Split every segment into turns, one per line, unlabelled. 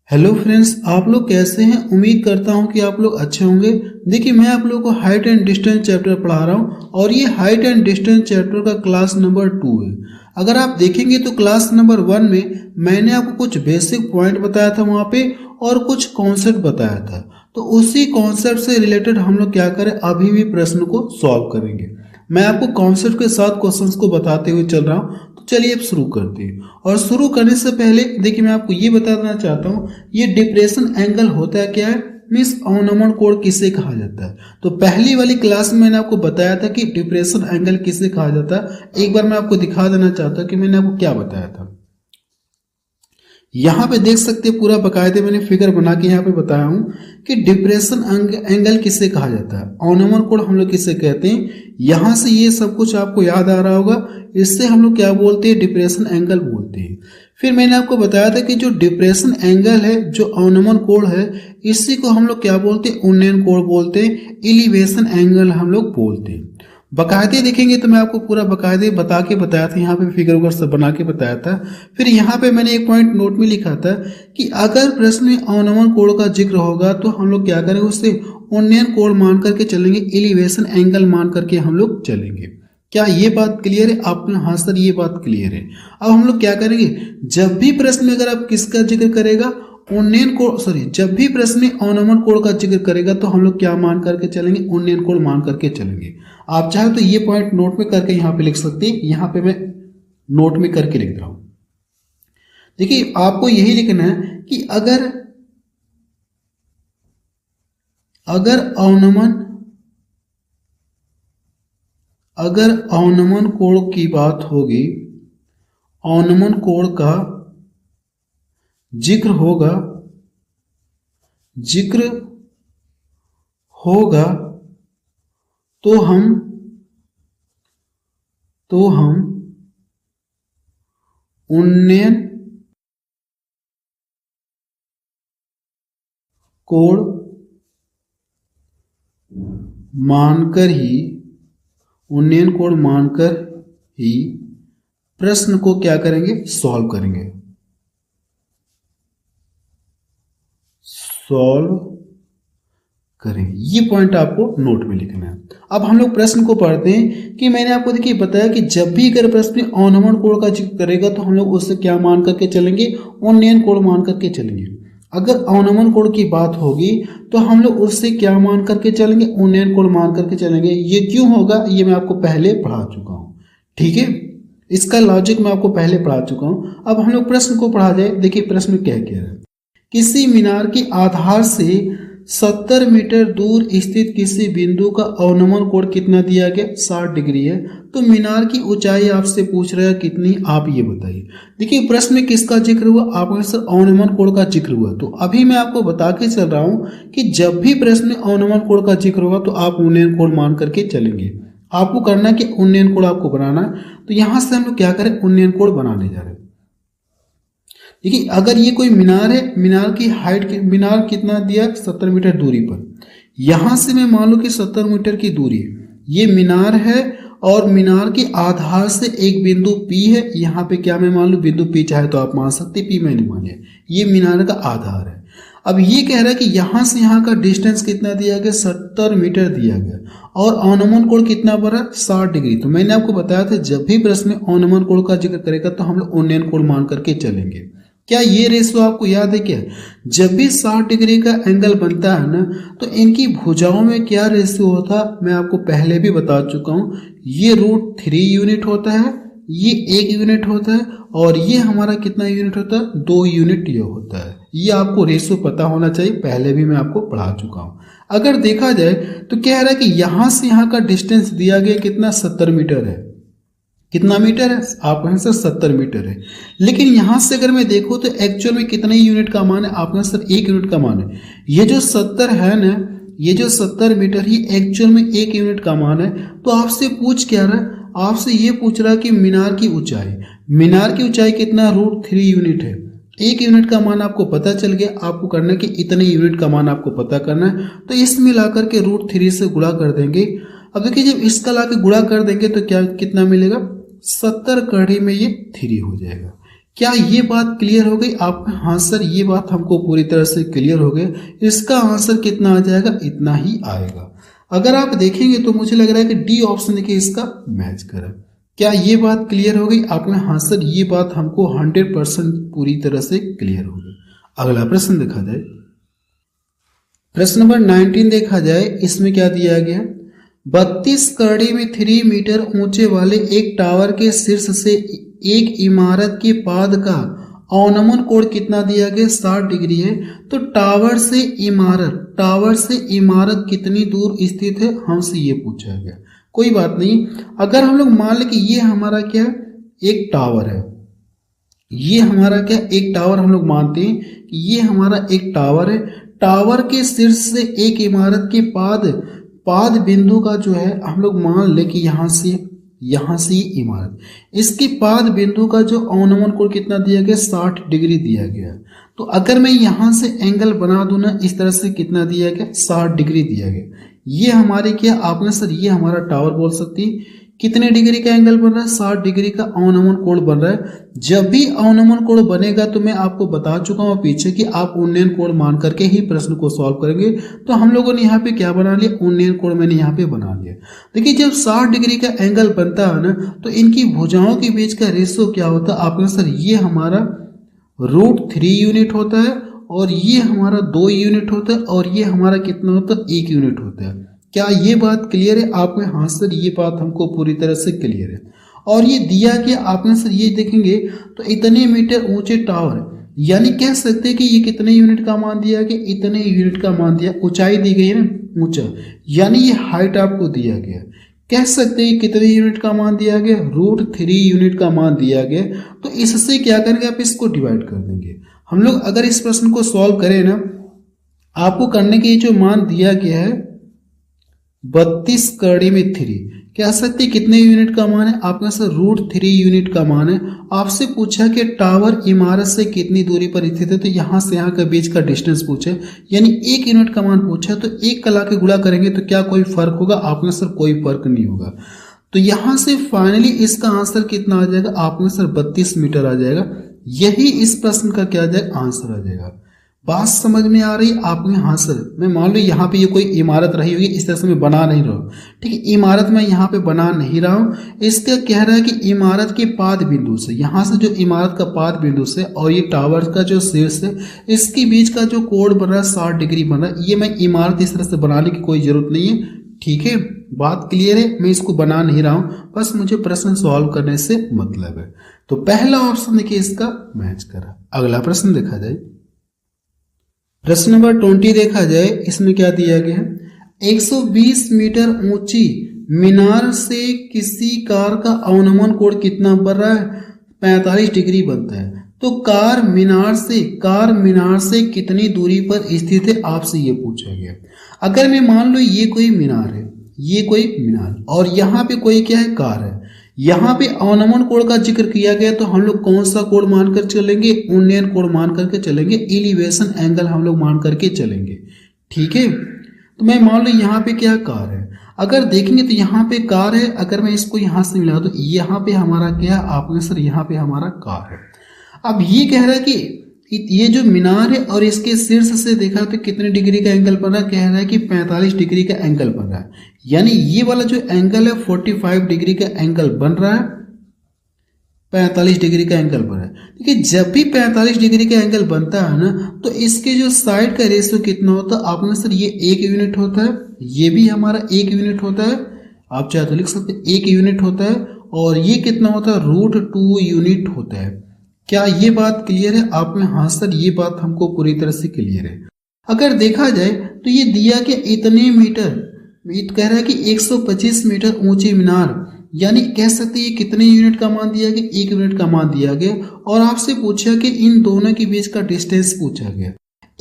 Hello friends, आप लोग कैसे हैं। उम्मीद करता हूं कि आप लोग अच्छे होंगे। देखिए, मैं आप लोगों को हाइट एंड डिस्टेंस चैप्टर पढ़ा रहा हूं और ये हाइट एंड डिस्टेंस चैप्टर का क्लास नंबर 2 है। अगर आप देखेंगे तो क्लास नंबर 1 में मैंने आपको कुछ बेसिक पॉइंट बताया था वहां पे और कुछ कॉन्सेप्ट बताया था। तो उसी कॉन्सेप्ट से रिलेटेड हम लोग क्या करें, अभी भी प्रश्न को सॉल्व करेंगे। मैं आपको कॉन्सेप्ट के साथ क्वेश्चंस को बताते हुए चल रहा हूं। तो चलिए अब शुरू करते हैं। और शुरू करने से पहले देखिए, मैं आपको ये बता देना चाहता हूँ, ये डिप्रेशन एंगल होता है क्या है, मीन्स अवनमन कोण किसे कहा जाता है। तो पहली वाली क्लास में मैंने आपको बताया था कि डिप्रेशन एंगल किसे कहा जाता है। एक बार मैं आपको दिखा देना चाहता हूँ कि मैंने आपको क्या बताया था। यहाँ पे देख सकते हैं, पूरा बकायदे मैंने फिगर बना के यहाँ पे बताया हूँ कि डिप्रेशन एंगल किसे कहा जाता है, अवनमन कोण हम लोग किसे कहते हैं। यहाँ से ये सब कुछ आपको याद आ रहा होगा। इससे हम लोग क्या बोलते हैं, डिप्रेशन एंगल बोलते हैं। फिर मैंने आपको बताया था कि जो डिप्रेशन एंगल है, जो अवनमन कोण है, इसी को हम लोग क्या बोलते हैं, उन्नयन कोण बोलते हैं, एलिवेशन एंगल हम लोग बोलते हैं। बकायदे देखेंगे तो मैं आपको पूरा बकायदे बता के बताया था, यहाँ पे फिगर वगैरह सब बना के बताया था। फिर यहाँ पे मैंने एक पॉइंट नोट में लिखा था कि अगर प्रश्न में अवनमन कोण का जिक्र होगा तो हम लोग क्या करेंगे, उससे उन्नयन कोण मान करके चलेंगे, एलिवेशन एंगल मान करके हम लोग चलेंगे। क्या ये बात क्लियर है आप में? हाँ सर, ये बात क्लियर है। अब हम लोग क्या करेंगे, जब भी प्रश्न में अगर आप किसका जिक्र करेगा, उन्नयन कोण, सॉरी, जब भी प्रश्न में अवनमन कोण का जिक्र करेगा तो हम लोग क्या मान करके चलेंगे, उन्नयन कोण मान करके चलेंगे। आप चाहे तो ये पॉइंट नोट में करके यहाँ पे लिख सकते हैं। यहाँ पे मैं नोट में करके लिख रहा हूं। देखिए, आपको यही लिखना है कि अगर अवनमन कोण की बात होगी, अवनमन कोण का जिक्र होगा तो हम उन्नयन कोण मानकर ही प्रश्न को क्या करेंगे, सॉल्व करेंगे। ये पॉइंट आपको नोट में लिखना है। अब हम लोग प्रश्न को पढ़ते हैं कि मैंने आपको देखिए बताया कि जब भी अगर प्रश्न में अवनमन कोण का जिक्र करेगा तो हम लोग उससे क्या मान करके चलेंगे, उन्नयन कोण मान करके चलेंगे। अगर अवनमन कोण की बात होगी तो हम लोग उससे क्या मान करके चलेंगे, उन्नयन कोण मान करके चलेंगे। ये क्यों होगा, ये मैं आपको पहले पढ़ा चुका हूँ। ठीक है, इसका लॉजिक मैं आपको पहले पढ़ा चुका हूँ। अब हम लोग प्रश्न को पढ़ा जाए। देखिए प्रश्न में क्या कह रहा है, किसी मीनार के आधार से 70 मीटर दूर स्थित किसी बिंदु का अवनमन कोण कितना दिया गया, 60 डिग्री है। तो मीनार की ऊंचाई आपसे पूछ रहा है कितनी, आप ये बताइए। देखिए प्रश्न में किसका जिक्र हुआ, आपके सर अवनमन कोण का जिक्र हुआ। तो अभी मैं आपको बता के चल रहा हूं कि जब भी प्रश्न में अवनमन कोण का जिक्र होगा तो आप उन्नयन कोण मान करके चलेंगे। आपको करना कि उन्नयन कोण आपको बनाना है। तो यहां से हम लोग क्या करें, उन्नयन कोण बनाने जा रहे हैं। देखिए, अगर ये कोई मीनार है, मीनार की हाइट, मीनार कितना दिया, 70 मीटर दूरी पर। यहां से मैं मान लूं कि 70 मीटर की दूरी, ये मीनार है और मीनार के आधार से एक बिंदु P है। यहाँ पे क्या मैं मान लूं, बिंदु P, चाहे तो आप मान सकते, P मैंने मान लिया। ये मीनार का आधार है। अब ये कह रहा है कि यहां से यहाँ का डिस्टेंस कितना दिया गया, 70 मीटर दिया गया और अवनमन कोण कितना बना, 60 डिग्री। तो मैंने आपको बताया था जब भी प्रश्न में अवनमन कोण का जिक्र करेगा तो हम लोग उन्नयन कोण मान करके चलेंगे। क्या ये रेशियो आपको याद है क्या, जब भी 60 डिग्री का एंगल बनता है ना, तो इनकी भुजाओं में क्या रेशियो होता है, मैं आपको पहले भी बता चुका हूं। ये √3 यूनिट होता है, ये 1 यूनिट होता है और ये हमारा कितना यूनिट होता है, 2 यूनिट ये होता है। ये आपको रेशियो पता होना चाहिए, पहले भी मैं आपको पढ़ा चुका हूं। अगर देखा जाए तो कह रहा है कि यहां से यहां का डिस्टेंस दिया गया कितना, 70 मीटर है। कितना मीटर है, आप आंसर 70 मीटर है। लेकिन यहां से अगर मैं देखूं तो एक्चुअल में कितने यूनिट का मान है, आप आंसर 1 यूनिट का मान है। ये जो 70 है ना, ये जो 70 मीटर ही एक्चुअल में 1 यूनिट का मान है। तो आपसे पूछ क्या रहा है, आपसे ये पूछ रहा है कि मीनार की ऊंचाई कितना, √3 यूनिट है। 1 यूनिट का मान आपको पता चल गया। आपको करना है कि इतने यूनिट का मान आपको पता करना है। तो इसमें लाकर के √3 से गुणा कर देंगे। अब देखिए, जब इसका ला के गुणा कर देंगे तो क्या कितना मिलेगा, 70 कड़ी में ये 3 हो जाएगा। क्या ये बात क्लियर हो गई आप? हाँ सर, ये बात हमको पूरी तरह से क्लियर हो गई। इसका आंसर कितना आ जाएगा? इतना ही आएगा। अगर आप देखेंगे तो मुझे लग रहा है कि डी ऑप्शन देखिए इसका मैच करे। क्या ये बात क्लियर हो गई आप में? हाँ सर, ये बात हमको 100% पूरी तरह से क्लियर हो गई। अगला प्रश्न देखा जाए, प्रश्न नंबर 19 देखा जाए, इसमें क्या दिया गया? 32 कड़ी में 3 मीटर ऊंचे वाले एक टावर के शीर्ष से एक इमारत के पाद का अवनमन कोण कितना दिया गया? 60 डिग्री है। तो टावर से इमारत कितनी दूर स्थित है, हमसे ये पूछा गया। कोई बात नहीं, अगर हम लोग मान लें कि ये हमारा क्या एक टावर है, ये हमारा क्या एक टावर हम लोग मानते हैं कि ये हमारा एक टावर है। टावर के शीर्ष से एक इमारत के पाद बिंदु का जो है हम लोग मान ले कि यहाँ से ये इमारत, इसकी पाद बिंदु का जो अवनमन कोण कितना दिया गया? 60 डिग्री दिया गया। तो अगर मैं यहाँ से एंगल बना दूं ना इस तरह से, कितना दिया गया? 60 डिग्री दिया गया। ये हमारे क्या आपने सर ये हमारा टावर बोल सकती है। कितने डिग्री का एंगल बन रहा है? 60 डिग्री का अवनमन कोण बन रहा है। जब भी अवनमन कोण बनेगा तो मैं आपको बता चुका हूं पीछे कि आप उन्नयन कोण मान करके ही प्रश्न को सॉल्व करेंगे। तो हम लोगों ने यहाँ पे क्या बना लिया? उन्नयन कोण मैंने यहाँ पे बना लिया। देखिए, जब 60 डिग्री का एंगल बनता है ना तो इनकी भुजाओं के बीच का रेशियो क्या होता है आपने सर? ये हमारा √3 यूनिट होता है और ये हमारा 2 यूनिट होता है और ये हमारा कितना होता है? 1 यूनिट होता है। क्या ये बात क्लियर है आप में? हाँ सर, ये बात हमको पूरी तरह से क्लियर है। और ये दिया गया आपने सर ये देखेंगे तो इतने मीटर ऊंचे टावर, यानी कह सकते हैं कि ये कितने यूनिट का मान दिया गया? इतने यूनिट का मान दिया। ऊंचाई दी गई है ना, ऊंचा, यानी ये हाइट आपको दिया गया। कह सकते हैं कितने यूनिट का मान दिया गया? √3 यूनिट का मान दिया गया। तो इससे क्या करेंगे आप? इसको डिवाइड कर देंगे। हम लोग अगर इस प्रश्न को सॉल्व करें ना, आपको करने के जो मान दिया गया है 32 कड़ी में 3, कह सकते कितने यूनिट का मान है आपका सर? √3 यूनिट का मान है। आपसे पूछा कि टावर इमारत से कितनी दूरी पर स्थित है, तो यहाँ से यहाँ के बीच का डिस्टेंस पूछे, यानी 1 यूनिट का मान पूछा। तो 1 का लाके गुणा करेंगे तो क्या कोई फर्क होगा आपका सर? कोई फर्क नहीं होगा। तो यहाँ से फाइनली इसका आंसर कितना आ जाएगा आपका सर? 32 मीटर आ जाएगा। यही इस प्रश्न का क्या आ जाएगा? आंसर आ जाएगा। बात समझ में आ रही है आप में? हाँ सर, मैं मान लो यहाँ पे ये कोई इमारत रही होगी, इस तरह से मैं बना नहीं रहा हूँ, ठीक है। इमारत मैं यहाँ पे बना नहीं रहा हूँ। इसका कह रहा है कि इमारत के पाद बिंदु से, यहाँ से जो इमारत का पाद बिंदु से और ये टावर का जो शीर्ष है, इसके बीच का जो कोण बन रहा है 60 डिग्री बन रहा है। ये मैं इमारत इस तरह से बनाने की कोई जरूरत नहीं है, ठीक है। बात क्लियर है? मैं इसको बना नहीं रहा हूँ, बस मुझे प्रश्न सॉल्व करने से मतलब है। तो पहला ऑप्शन देखिए इसका मैच करा। अगला प्रश्न देखा जाए, प्रश्न नंबर 20 देखा जाए, इसमें क्या दिया गया है? 120 मीटर ऊंची मीनार से किसी कार का अवनमन कोण कितना बन रहा है? 45 डिग्री बनता है। तो कार मीनार से कितनी दूरी पर स्थित है आपसे ये पूछा गया। अगर मैं मान लो ये कोई मीनार है, ये कोई मीनार, और यहाँ पे कोई क्या है? कार है। यहाँ पे अवनमन कोण का जिक्र किया गया तो हम लोग कौन सा कोण मानकर चलेंगे? उन्नयन कोण मान करके चलेंगे, एलिवेशन एंगल हम लोग मान करके चलेंगे, ठीक है। तो मैं मान लो यहाँ पे क्या कार है, अगर देखेंगे तो यहाँ पे कार है। अगर मैं इसको यहाँ से मिला तो यहाँ पे हमारा क्या है आपने सर? यहाँ पे हमारा कार है। अब ये कह रहा है कि ये जो मीनार है और इसके शीर्ष से देखा तो कितने डिग्री का एंगल बन रहा है? कह रहा है कि 45 डिग्री का एंगल बन रहा है। यानी ये वाला जो एंगल है 45 डिग्री का एंगल बन रहा है, 45 डिग्री का एंगल बन रहा है। देखिए, जब भी 45 डिग्री का एंगल बनता है ना तो इसके जो साइड का रेशियो कितना होता है आपने सर? ये 1 यूनिट होता है, ये भी हमारा 1 यूनिट होता है। आप चाहे तो लिख सकते 1 यूनिट होता है, और ये कितना होता है? √2 यूनिट होता है। क्या ये बात क्लियर है आप में? हाँ सर, ये बात हमको पूरी तरह से क्लियर है। अगर देखा जाए तो ये दिया कि इतने मीटर, कह रहा है कि 125 मीटर ऊंची मीनार, यानी कह सकते हैं कितने यूनिट का मान दिया गया? 1 यूनिट का मान दिया गया। और आपसे पूछा कि इन दोनों के बीच का डिस्टेंस पूछा गया।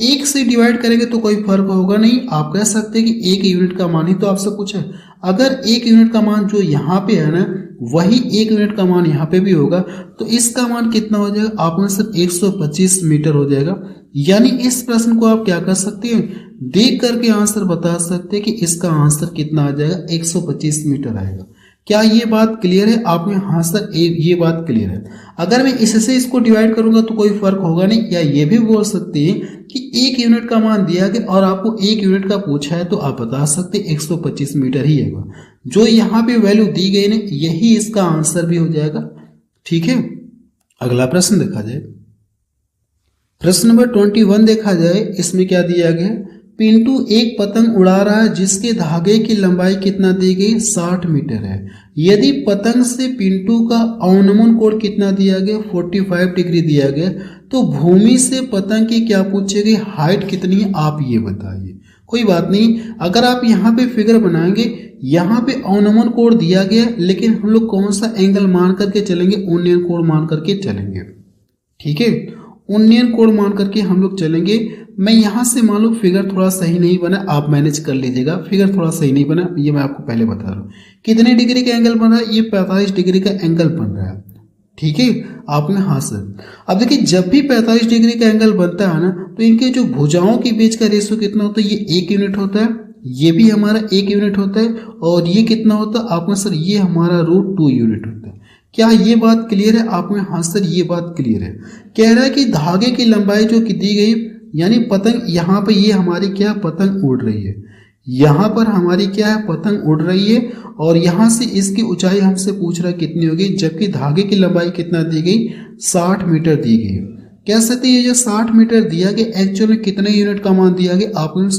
1 से डिवाइड करेंगे तो कोई फर्क होगा नहीं। आप कह सकते हैं कि 1 यूनिट का मान ही तो आपसे पूछा है। अगर 1 यूनिट का मान जो यहाँ पे है ना, वही 1 यूनिट का मान यहाँ पे भी होगा, तो इसका मान कितना हो जाएगा आपने सर? 125 मीटर हो जाएगा। यानी इस प्रश्न को आप क्या कर सकते हैं? देख करके आंसर बता सकते हैं कि इसका आंसर कितना आ जाएगा? 125 मीटर आएगा। क्या ये बात क्लियर है? आप में हाँ सर ये बात क्लियर है। अगर मैं इससे इसको डिवाइड करूंगा तो कोई फर्क होगा नहीं। या ये भी बोल सकते हैं कि 1 यूनिट का मान दिया गया और आपको 1 यूनिट का पूछा है तो आप बता सकते 125 मीटर ही है। जो यहाँ पे वैल्यू दी गई ना यही इसका आंसर भी हो जाएगा। ठीक है, अगला प्रश्न देखा जाए। प्रश्न नंबर 21 देखा जाए, इसमें क्या दिया गया? पिंटू एक पतंग उड़ा रहा है जिसके धागे की लंबाई कितना दी गई? 60 मीटर है। यदि पतंग से पिंटू का अवनमन कोण कितना दिया गया? 45 डिग्री दिया गया, तो भूमि से पतंग की क्या पूछी गई? हाइट कितनी है? आप ये बताइए। कोई बात नहीं, अगर आप यहाँ पे फिगर बनाएंगे, यहाँ पे अवनमन कोण दिया गया, लेकिन हम लोग कौन सा एंगल मान करके चलेंगे? उन्नयन कोण मान करके चलेंगे। ठीक है, उन्नयन कोण मान करके हम लोग चलेंगे। मैं यहाँ से मान लो फिगर थोड़ा सही नहीं बना, आप मैनेज कर लीजिएगा। फिगर थोड़ा सही नहीं बना, ये मैं आपको पहले बता रहा हूँ। कितने डिग्री का एंगल बन रहा है? ये 45 डिग्री का एंगल बन रहा है। ठीक है, आपने हाँ सर। अब देखिए, जब भी 45 डिग्री का एंगल बनता है ना, तो इनके जो भुजाओं के बीच का रेशियो कितना होता है? ये 1 यूनिट होता है। ये भी हमारा 1 यूनिट होता है। और ये कितना होता है? आपने सर ये हमारा √2 यूनिट होता है। क्या ये बात क्लियर है? आप में हाँ सर ये बात क्लियर है। कह रहा है कि धागे की लंबाई जो कि दी गई, यानी पतंग यहाँ पे ये हमारी क्या पतंग उड़ रही है, यहाँ पर हमारी क्या है पतंग उड़ रही है, और यहाँ से इसकी ऊंचाई हमसे पूछ रहा है कितनी होगी, जबकि धागे की लंबाई कितना दी गई? 60 मीटर दी गई। कह सकते ये जो 60 मीटर दिया गया एक्चुअल में कितने यूनिट का मान दिया गया? आपने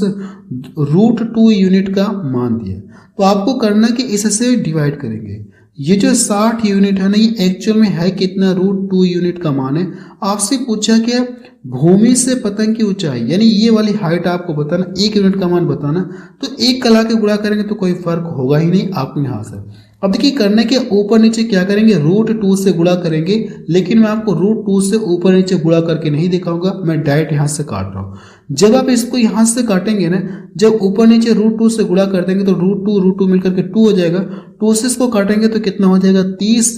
√2 यूनिट का मान दिया। तो आपको करना कि इससे डिवाइड करेंगे। ये जो 60 यूनिट है ना, ये एक्चुअल में है कितना? √2 यूनिट का मान है। आपसे पूछा क्या? भूमि से पतंग की ऊंचाई, यानी ये वाली हाइट आपको बताना, 1 यूनिट का मान बताना। तो 1 कला के गुणा करेंगे तो कोई फर्क होगा ही नहीं। आपके यहाँ से अब देखिए करने के ऊपर नीचे क्या करेंगे? √2 से गुणा करेंगे। लेकिन मैं आपको √2 से ऊपर नीचे गुणा करके नहीं दिखाऊंगा, मैं डायरेक्ट यहाँ से काट रहा हूँ। जब आप इसको यहाँ से काटेंगे ना, जब ऊपर नीचे √2 से गुणा कर देंगे तो √2 मिलकर के 2 हो जाएगा। 2 से इसको काटेंगे तो कितना हो जाएगा? 30,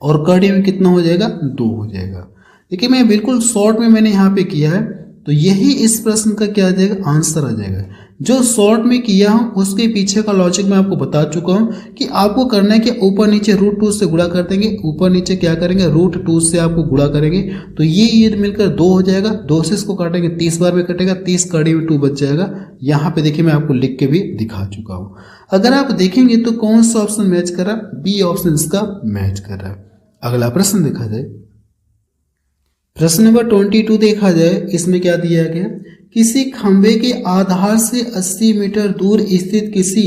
और कड़ी में कितना हो जाएगा? 2 हो जाएगा। देखिए मैं बिल्कुल शॉर्ट में मैंने यहाँ पे किया है, तो यही इस प्रश्न का क्या आ जाएगा? आंसर आ जाएगा। जो शॉर्ट में किया हूँ उसके पीछे का लॉजिक मैं आपको बता चुका हूँ कि आपको करना है कि ऊपर नीचे √2 से गुणा कर देंगे। ऊपर नीचे क्या करेंगे? √2 से आपको गुणा करेंगे तो ये मिलकर 2 हो जाएगा। 2 से इसको काटेंगे 30 बार में कटेगा, 30 कड़ी में 2 बच जाएगा। यहाँ पे देखिए मैं आपको लिख के भी दिखा चुका हूँ। अगर आप देखेंगे तो कौन सा ऑप्शन मैच कर रहा है? बी ऑप्शन इसका मैच कर रहा है। अगला प्रश्न देखा जाए, प्रश्न नंबर 22 देखा जाए, इसमें क्या दिया गया? किसी खंभे के आधार से 80 मीटर दूर स्थित किसी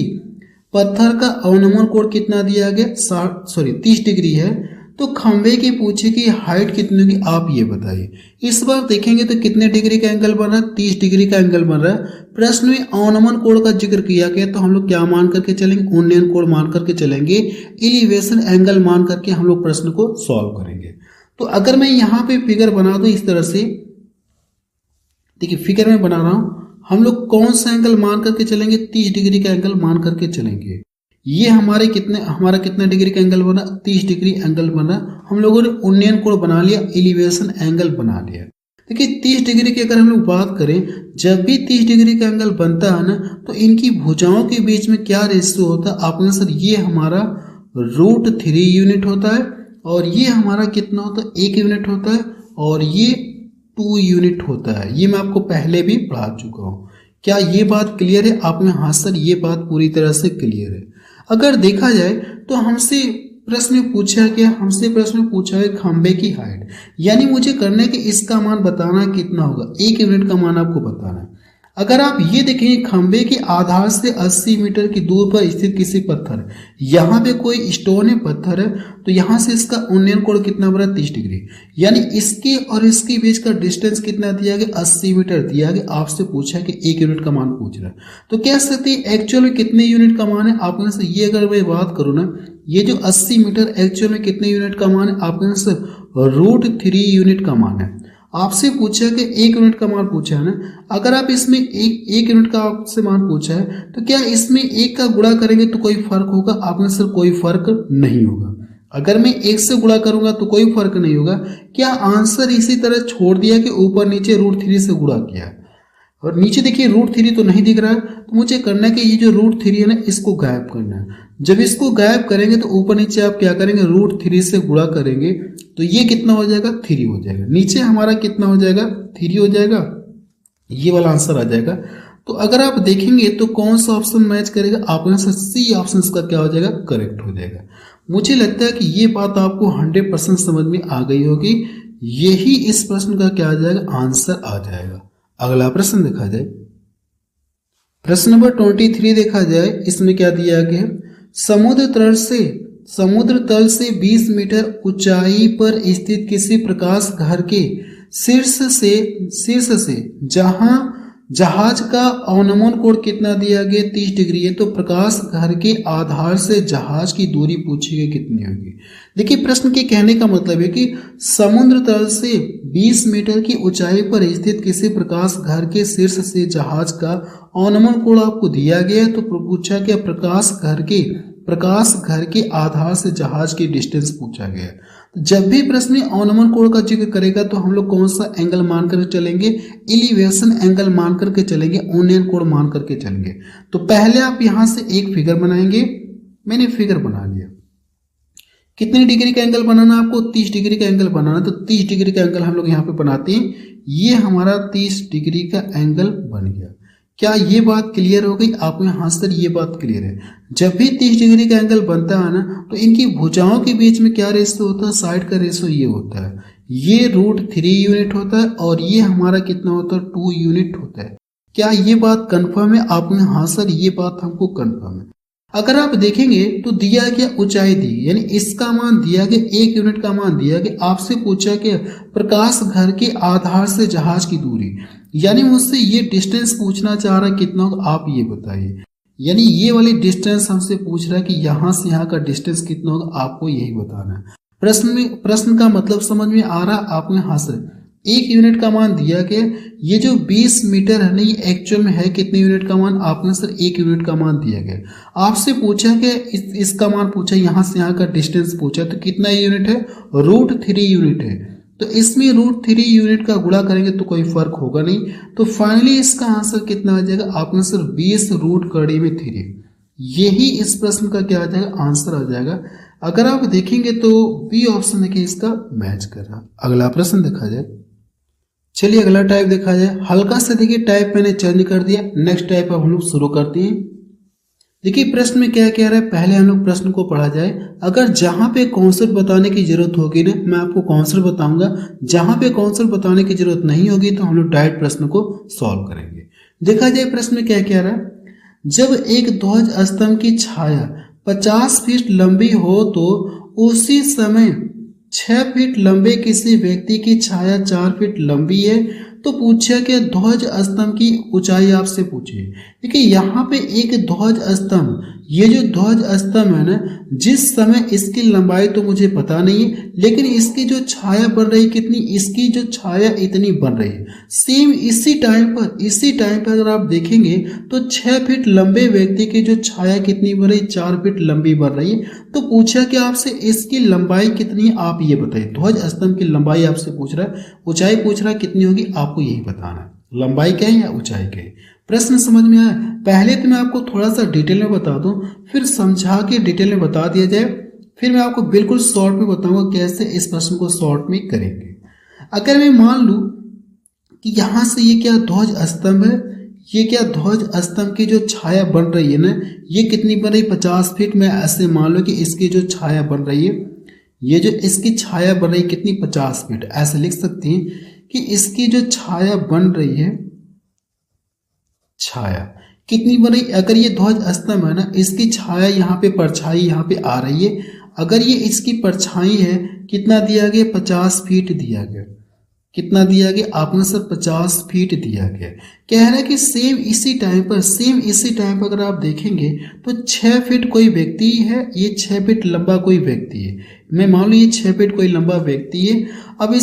पत्थर का अवनमन कोण कितना दिया गया? 30 डिग्री है। तो खंभे की पूछे की हाइट कितनी होगी? आप ये बताइए। इस बार देखेंगे तो कितने डिग्री का एंगल बन रहा है? 30 डिग्री का एंगल बन रहा है। प्रश्न में अवनमन कोण का जिक्र किया गया, तो हम लोग क्या मान करके चलेंगे? उन्नयन कोण मान करके चलेंगे। एलिवेशन एंगल मान करके हम लोग प्रश्न को सॉल्व करेंगे। तो अगर मैं यहाँ पे फिगर बना दूं इस तरह से, देखिए फिगर में बना रहा हूं, हम लोग कौन सा एंगल मान करके चलेंगे? 30 डिग्री का एंगल मान करके चलेंगे। ये हमारा कितना डिग्री का एंगल बना? 30 डिग्री एंगल बना। हम लोगों ने उन्नयन कोण बना लिया, एलिवेशन एंगल बना लिया। देखिए 30 डिग्री की अगर हम लोग बात करें, जब भी 30 डिग्री का एंगल बनता है ना, तो इनकी भुजाओं के बीच में क्या रेशियो होता है? आपने सर ये हमारा √3 यूनिट होता है, और ये हमारा कितना होता है? 1 यूनिट होता है, और ये 2 यूनिट होता है। ये मैं आपको पहले भी पढ़ा चुका हूँ। क्या ये बात क्लियर है? आप में हाँ सर ये बात पूरी तरह से क्लियर है। अगर देखा जाए तो हमसे प्रश्न पूछा गया, है खंबे की हाइट, यानी मुझे करना है कि इसका मान बताना कितना होगा? 1 यूनिट का मान आपको बताना है। अगर आप ये देखेंगे खंबे के आधार से 80 मीटर की दूर पर स्थित किसी पत्थर, यहाँ पे कोई स्टोन है, पत्थर है, तो यहाँ से इसका उन्नयन कोण कितना बना? 30 डिग्री। यानी इसके और इसके बीच का डिस्टेंस कितना दिया गया? 80 मीटर दिया गया। आपसे पूछा कि 1 यूनिट का मान पूछ रहा है, तो कह सकते हैं एक्चुअल में कितने यूनिट का मान है? आपने से ये अगर मैं बात करूँ ना, ये जो 80 मीटर एक्चुअल में कितने यूनिट का मान है? आपने से √3 यूनिट का मान है। आपसे पूछा कि 1 यूनिट का मान पूछा है ना, अगर आप इसमें एक यूनिट का आपसे मान पूछा है, तो क्या इसमें 1 का गुणा करेंगे तो कोई फर्क होगा? आपने सर कोई फर्क नहीं होगा। अगर मैं 1 से गुणा करूंगा तो कोई फर्क नहीं होगा। क्या आंसर इसी तरह छोड़ दिया कि ऊपर नीचे √3 से गुणा किया? और नीचे देखिए √3 तो नहीं दिख रहा है, तो मुझे करना है कि ये जो √3 है ना इसको गायब करना है। जब इसको गायब करेंगे तो ऊपर नीचे आप क्या करेंगे, √3 से गुणा करेंगे तो ये कितना हो जाएगा, 3 हो जाएगा। नीचे हमारा कितना हो जाएगा, 3 हो जाएगा, ये वाला आंसर आ जाएगा। तो अगर आप देखेंगे तो कौन सा ऑप्शन मैच करेगा, आपके आंसर सी ऑप्शन का क्या हो जाएगा, करेक्ट हो जाएगा। मुझे लगता है कि ये बात आपको 100% समझ में आ गई होगी। यही इस प्रश्न का क्या आ जाएगा, आंसर आ जाएगा। अगला प्रश्न देखा जाए, प्रश्न नंबर 23 देखा जाए, इसमें क्या दिया गया है, समुद्र तल से 20 मीटर ऊंचाई पर स्थित किसी प्रकाश घर के शीर्ष से जहां जहाज का अवनमन कोण कितना दिया गया, 30 डिग्री है, तो प्रकाश घर के आधार से जहाज की दूरी पूछी गई कितनी होगी। देखिए प्रश्न के कहने का मतलब है कि समुद्र तल से 20 मीटर की ऊंचाई पर स्थित किसी प्रकाश घर के शीर्ष से जहाज का अवनमन कोण आपको दिया गया है, तो पूछा गया प्रकाश घर के आधार से जहाज की डिस्टेंस पूछा गया। जब भी प्रश्न में अवनमन कोण का जिक्र करेगा तो हम लोग कौन सा एंगल मान करके चलेंगे, एलिवेशन एंगल मान करके चलेंगे, उन्नयन कोण मान करके चलेंगे। तो पहले आप यहां से एक फिगर बनाएंगे, मैंने फिगर बना लिया। कितने डिग्री का एंगल बनाना है आपको, 30 डिग्री का एंगल बनाना, तो 30 डिग्री का एंगल हम लोग यहाँ पे बनाते हैं। ये हमारा 30 डिग्री का एंगल बन गया। क्या ये बात क्लियर हो गई आपको, हाँ सर ये बात क्लियर है। जब भी 30 डिग्री का एंगल बनता है ना, तो इनकी भुजाओं के बीच में क्या रेशो होता है, साइड का रेशो ये होता है, ये √3 यूनिट होता है और ये हमारा कितना होता है, 2 यूनिट होता है। क्या ये बात कंफर्म है आपने, हाँ सर ये बात हमको कंफर्म है। अगर आप देखेंगे तो दिया गया ऊंचाई दी, यानी इसका मान दिया गया, 1 यूनिट का मान दिया गया। आपसे पूछा गया प्रकाश घर के आधार से जहाज की दूरी, यानी मुझसे ये डिस्टेंस पूछना चाह रहा है कितना होगा, आप ये बताइए। यानी ये वाली डिस्टेंस हमसे पूछ रहा है कि यहाँ से यहाँ का डिस्टेंस कितना होगा, आपको यही बताना है। प्रश्न का मतलब समझ में आ रहा है आपने, हाँ सर 1 यूनिट का मान दिया गया। ये जो 20 मीटर है ना, ये एक्चुअल में है कितने यूनिट का मान, आपने सर 1 यूनिट का मान दिया गया। आपसे पूछा गया इसका मान पूछा, यहाँ से यहाँ का डिस्टेंस पूछा, तो कितना यूनिट है, √3 यूनिट है। तो इसमें √3 यूनिट का गुणा करेंगे तो कोई फर्क होगा नहीं। तो फाइनली इसका आंसर कितना आ जाएगा, आपने सर 20√3। यही इस प्रश्न का क्या आ जाएगा, आंसर आ जाएगा। अगर आप देखेंगे तो बी ऑप्शन है कि इसका मैच कर रहा। अगला प्रश्न देखा जाए, चलिए अगला टाइप देखा जाए। हल्का से देखिए टाइप मैंने चेंज कर दिया, नेक्स्ट टाइप अब हम लोग शुरू करते हैं। देखिए प्रश्न में क्या कह रहा है, पहले हम लोग प्रश्न को पढ़ा जाए। अगर जहां पे कॉन्सेप्ट बताने की जरूरत होगी ना, मैं आपको कॉन्सेप्ट बताऊंगा। जहां पे कॉन्सेप्ट बताने की जरूरत नहीं होगी तो हम लोग डायरेक्ट प्रश्न को सॉल्व करेंगे। देखा जाए प्रश्न में क्या कह रहा है, जब एक ध्वज स्तंभ की छाया 50 फीट लंबी हो तो उसी समय 6 फीट लंबे किसी व्यक्ति की छाया 4 फीट लंबी है, तो पूछा कि ध्वज स्तंभ की ऊंचाई आपसे पूछे। देखिए यहाँ पे एक ध्वज स्तंभ, ये जो ध्वज स्तंभ है ना, जिस समय इसकी लंबाई तो मुझे पता नहीं है, लेकिन इसकी जो छाया बन रही कितनी, इसकी जो छाया इतनी बन रही है। सेम इसी टाइम पर अगर आप देखेंगे तो 6 फीट लंबे व्यक्ति की जो छाया कितनी बन रही, 4 फीट लंबी बन रही है। तो पूछा कि आपसे इसकी लंबाई कितनी है, आप ये बताइए। ध्वज स्तंभ की लंबाई आपसे पूछ रहा है, ऊंचाई पूछ रहा है कितनी होगी, आपको यही बताना है। लंबाई क्या है या ऊंचाई क्या है। प्रश्न समझ में आया। पहले तो मैं आपको थोड़ा सा डिटेल में बता दूं, फिर समझा के डिटेल में बता दिया जाए, फिर मैं आपको बिल्कुल शॉर्ट में बताऊंगा कैसे इस प्रश्न को शॉर्ट में करेंगे। अगर मैं मान लूं कि यहाँ से ये क्या ध्वज स्तंभ है, ये क्या ध्वज स्तंभ की जो छाया बन रही है ना, ये कितनी बन रही, 50 फीट में। ऐसे मान लो कि इसकी जो छाया बन रही है, ये जो इसकी छाया बन रही है कितनी, 50 फीट। ऐसे लिख सकते हैं कि इसकी जो छाया बन रही है, छाया कितनी बन रही, अगर ये ध्वज स्तंभ है ना, इसकी छाया यहाँ पे, परछाई यहाँ पे आ रही है। अगर ये इसकी परछाई है, कितना दिया गया, 50 फीट दिया गया। कितना दिया गया, आपने सर 50 फीट दिया गया। कह रहा है कि सेम इसी टाइम पर अगर आप देखेंगे तो 6 फीट कोई व्यक्ति है, ये 6 फीट लंबा कोई व्यक्ति है। मैं मान लो ये 6 फीट कोई लंबा व्यक्ति है। अब